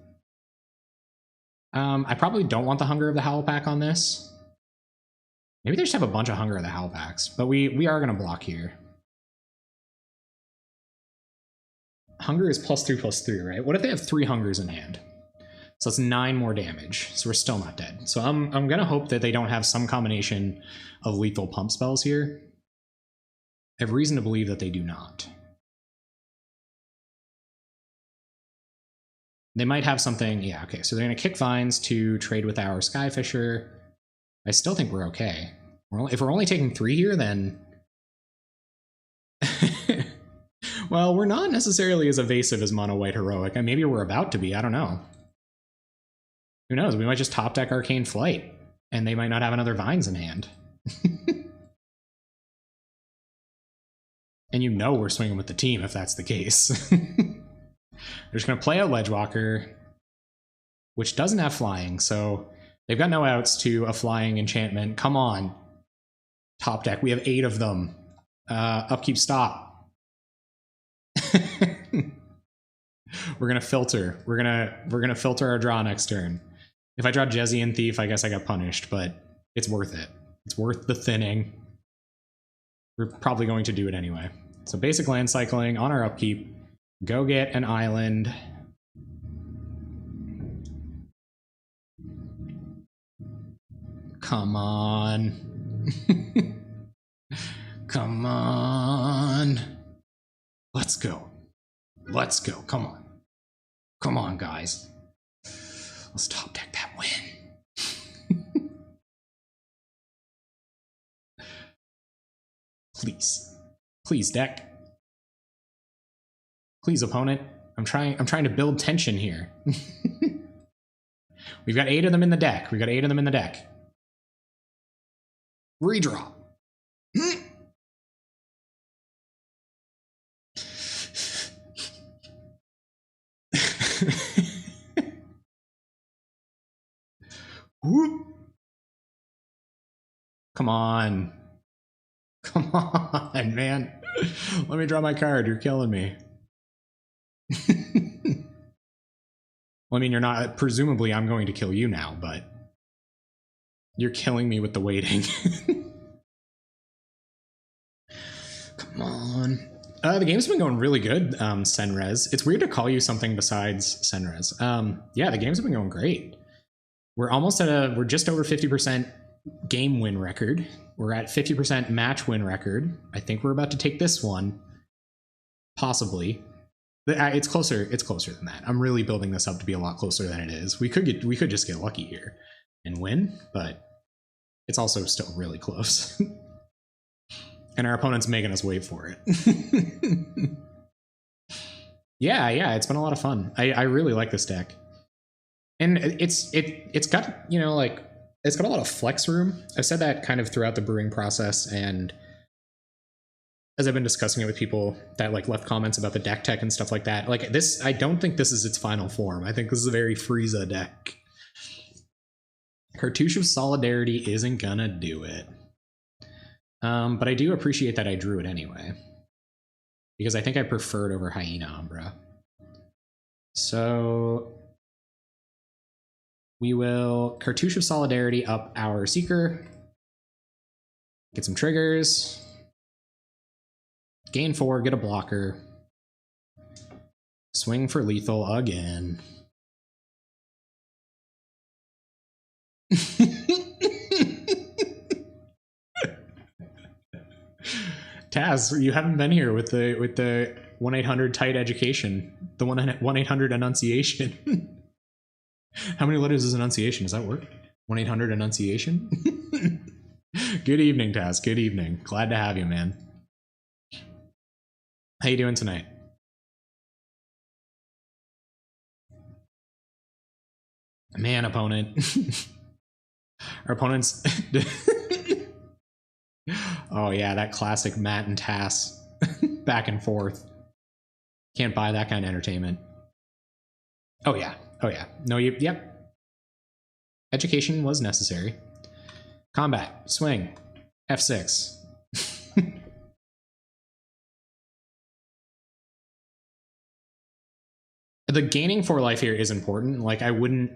I probably don't want the Hunger of the Howlpack on this. Maybe they just have a bunch of Hunger of the Howlpacks, but we are gonna block here. Hunger is +3/+3, right? What if they have 3 Hungers in hand? So that's 9 more damage. So we're still not dead. So I'm gonna hope that they don't have some combination of lethal pump spells here. I have reason to believe that they do not. They might have something, yeah, okay. So they're gonna kick vines to trade with our Skyfisher. I still think we're okay. If we're only taking 3 here, then well, we're not necessarily as evasive as Mono White Heroic, and maybe we're about to be, I don't know. Who knows, we might just top deck Arcane Flight, and they might not have another Vines in hand. And you know we're swinging with the team if that's the case. They're just going to play out Ledgewalker, which doesn't have flying, so they've got no outs to a flying enchantment. Come on. Top deck, we have 8 of them. Upkeep, stop. We're gonna filter. We're gonna filter our draw next turn. If I draw Jezzy Thief, I guess I got punished, but it's worth it. It's worth the thinning. We're probably going to do it anyway. So basic land cycling on our upkeep. Go get an island. Come on. Come on. Let's go. Let's go. Come on. Come on, guys. Let's top deck that win. Please. Please, deck. Please, opponent. I'm trying to build tension here. We've got 8 of them in the deck. Redraw. Whoop. Come on. Come on, man. Let me draw my card. You're killing me. Well, I mean, you're not. Presumably, I'm going to kill you now, but you're killing me with the waiting. Come on. The game's been going really good, Senrez. It's weird to call you something besides Senrez. Yeah, the games have been going great. We're almost at we're just over 50% game win record. We're at 50% match win record. I think we're about to take this one. Possibly. It's closer. It's closer than that. I'm really building this up to be a lot closer than it is. We could just get lucky here and win, but it's also still really close. And our opponent's making us wait for it. Yeah, it's been a lot of fun. I really like this deck. And it's got, you know, like, it's got a lot of flex room. I've said that kind of throughout the brewing process, and as I've been discussing it with people that like left comments about the deck tech and stuff like that, like this, I don't think this is its final form. I think this is a very Frieza deck. Cartouche of Solidarity isn't gonna do it. But I do appreciate that I drew it anyway, because I think I preferred over Hyena Umbra. So we will Cartouche of Solidarity up our Seeker, get some triggers, gain 4, get a blocker, swing for lethal again. Taz, you haven't been here with the 1-800 tight education, the 1-800 enunciation. How many letters is enunciation? Does that work? 1-800 enunciation? Good evening, Taz. Good evening. Glad to have you, man. How you doing tonight? Man, opponent. Our opponent's... Oh yeah, that classic Matt and Tass back and forth. Can't buy that kind of entertainment. Oh yeah. Oh yeah. No, yep. Education was necessary. Combat. Swing. F6. The gaining 4 life here is important. Like, I wouldn't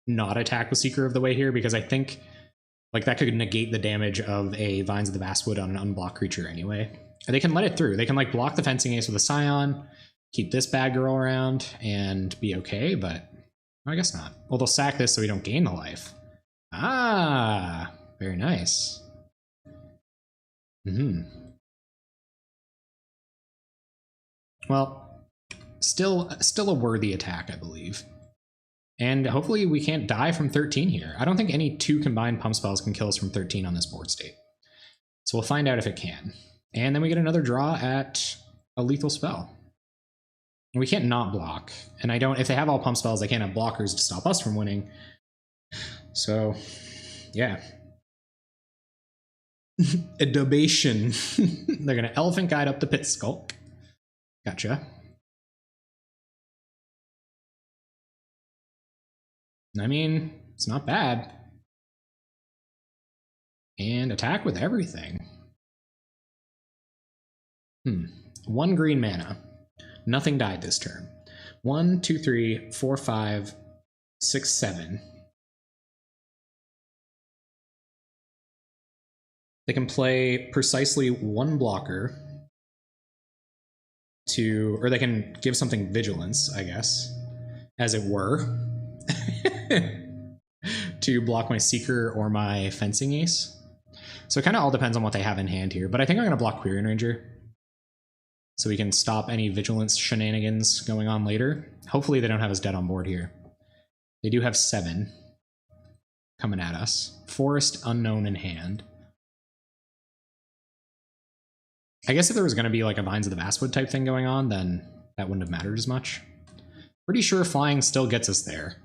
not attack with Seeker of the Way here, because I think like that could negate the damage of a Vines of the Vastwood on an unblocked creature anyway. They can let it through. They can like block the Fencing Ace with a Scion, keep this bad girl around, and be okay, but I guess not. Well, they'll sack this so we don't gain the life. Ah, very nice. Well, still a worthy attack, I believe. And hopefully we can't die from 13 here. I don't think any 2 combined pump spells can kill us from 13 on this board state. So we'll find out if it can. And then we get another draw at a lethal spell. And we can't not block. And I don't, if they have all pump spells, they can't have blockers to stop us from winning. So, yeah. Adobation. They're going to Elephant Guide up the Pit Skulk. Gotcha. I mean, it's not bad. And attack with everything. 1 green mana. Nothing died this turn. 1, 2, 3, 4, 5, 6, 7. They can play precisely 1 blocker to, or they can give something vigilance, I guess, as it were. To block my Seeker or my Fencing Ace. So it kind of all depends on what they have in hand here, but I think I'm going to block Quirion Ranger so we can stop any vigilance shenanigans going on later. Hopefully they don't have us dead on board here. They do have 7 coming at us. Forest Unknown in hand. I guess if there was going to be like a Vines of the Vastwood type thing going on, then that wouldn't have mattered as much. Pretty sure flying still gets us there.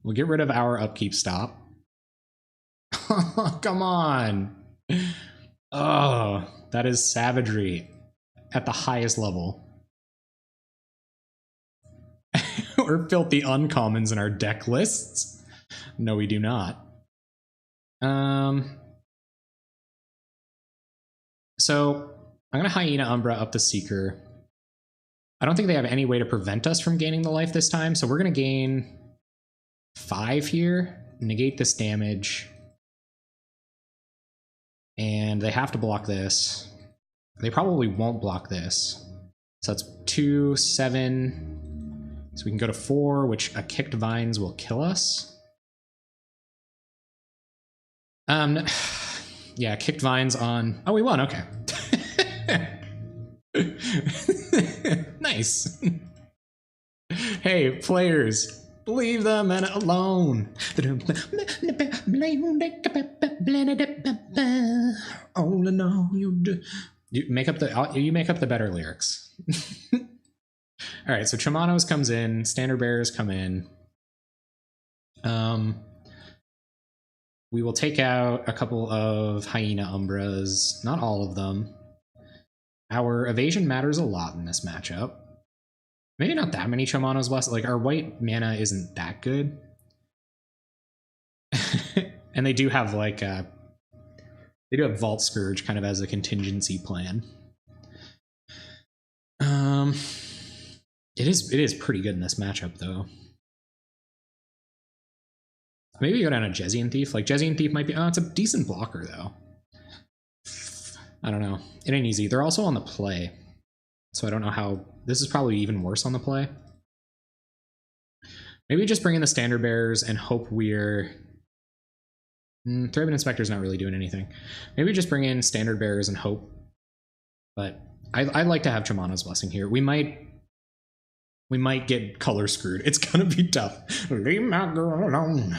We'll get rid of our upkeep stop. Come on. Oh, that is savagery at the highest level. We're filthy uncommons in our deck lists. No, we do not. So I'm going to Hyena Umbra up the Seeker. I don't think they have any way to prevent us from gaining the life this time, so we're going to gain 5 here, negate this damage, and they have to block this. They probably won't block this. So that's 2, 7, so we can go to 4, which a Kicked Vines will kill us. Yeah, Kicked Vines on... Oh, we won, okay. Nice. Hey, players, leave the men alone. Oh no, you do. You make up the better lyrics. All right, so Chamanos comes in, Standard Bearers come in. We will take out a couple of Hyena Umbras, not all of them. Our evasion matters a lot in this matchup. Maybe not that many Chamanos less. Like, our white mana isn't that good. And they do have, like, they do have Vault Scourge kind of as a contingency plan. It is pretty good in this matchup, though. Maybe go down a Jezian Thief. Like, Jezian Thief might be... Oh, it's a decent blocker, though. I don't know. It ain't easy. They're also on the play. So I don't know how... This is probably even worse on the play. Maybe just bring in the Standard Bearers and hope we're... Thraben Inspector's not really doing anything. Maybe just bring in Standard Bearers and hope. But I'd like to have Chamano's Blessing here. We might get color screwed. It's gonna be tough. Leave my girl alone.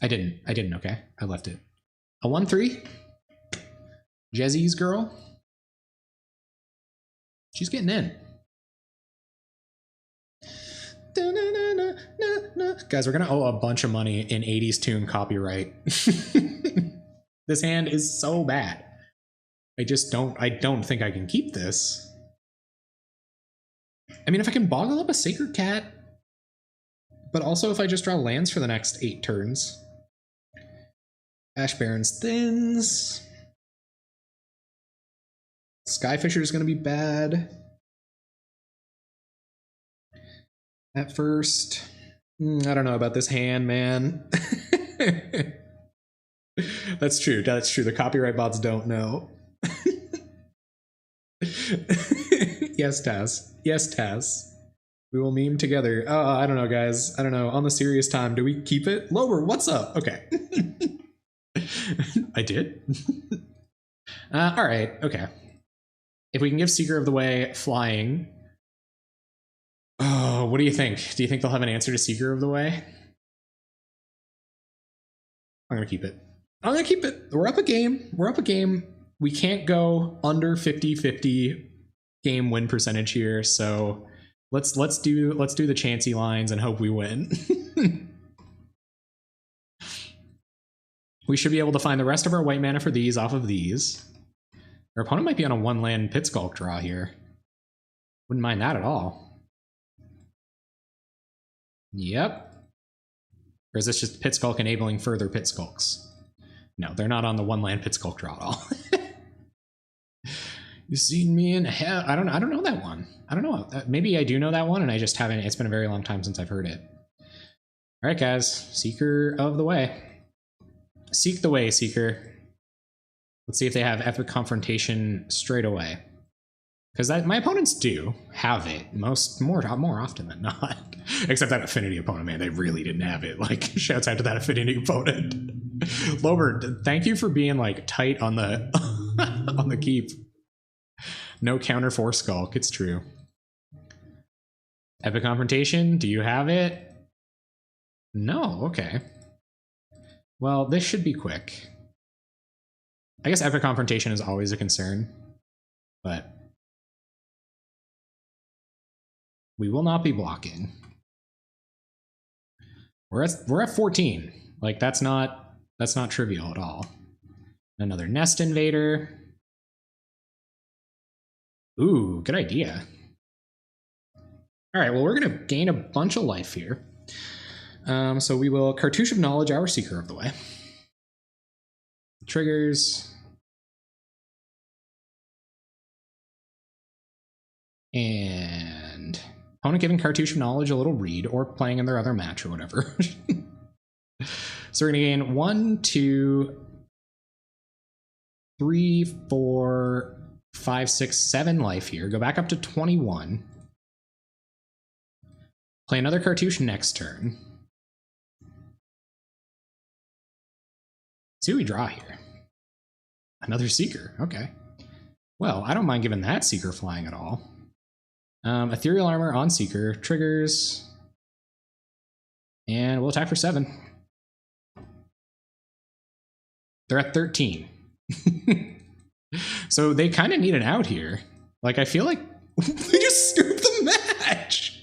I didn't, okay. I left it. A 1/3. Jezzy's girl. She's getting in. Guys, we're gonna owe a bunch of money in 80s tune copyright. This hand is so bad. I don't think I can keep this. I mean, if I can boggle up a Sacred Cat, but also if I just draw lands for the next 8 turns. Ash Baron's Thins. Skyfisher is going to be bad. At first. I don't know about this hand, man. That's true. That's true. The copyright bots don't know. Yes, Taz. Yes, Taz. We will meme together. Oh, I don't know, guys. I don't know. On the serious time, do we keep it? Lower, what's up? Okay. I did? All right, okay. If we can give Seeker of the Way flying... Oh, what do you think? Do you think they'll have an answer to Seeker of the Way? I'm gonna keep it. I'm gonna keep it. We're up a game. We're up a game. We can't go under 50-50 game win percentage here, so let's do the chancy lines and hope we win. We should be able to find the rest of our white mana for these off of these. Our opponent might be on a 1-land Pit Skulk draw here. Wouldn't mind that at all. Yep. Or is this just Pit Skulk enabling further Pit Skulks? No, they're not on the 1-land Pit Skulk draw at all. You seen me in hell? I don't know that one. I don't know. Maybe I do know that one, and I just haven't. It's been a very long time since I've heard it. All right, guys. Seeker of the Way. Seek the way, Seeker. Let's see if they have Epic Confrontation straight away. Because my opponents do have it more often than not. Except that Affinity opponent, man, they really didn't have it. Like, shouts out to that Affinity opponent. Lober, thank you for being like tight on the on the keep. No counter for Skulk, it's true. Epic Confrontation, do you have it? No, okay. Well, this should be quick. I guess Epic Confrontation is always a concern, but we will not be blocking. We're at 14. Like, that's not trivial at all. Another Nest Invader. Ooh, good idea. All right, well, we're gonna gain a bunch of life here. So we will Cartouche of Knowledge our Seeker of the Way. Triggers. And opponent giving Cartouche of Knowledge a little read or playing in their other match or whatever. So we're gonna gain 1, 2, 3, 4, 5, 6, 7 life here. Go back up to 21. Play another Cartouche next turn. See what we draw here. Another Seeker. Okay. Well, I don't mind giving that Seeker flying at all. Ethereal Armor on Seeker. Triggers. And we'll attack for 7. They're at 13. So they kind of need an out here. Like, I feel like they just scooped the match.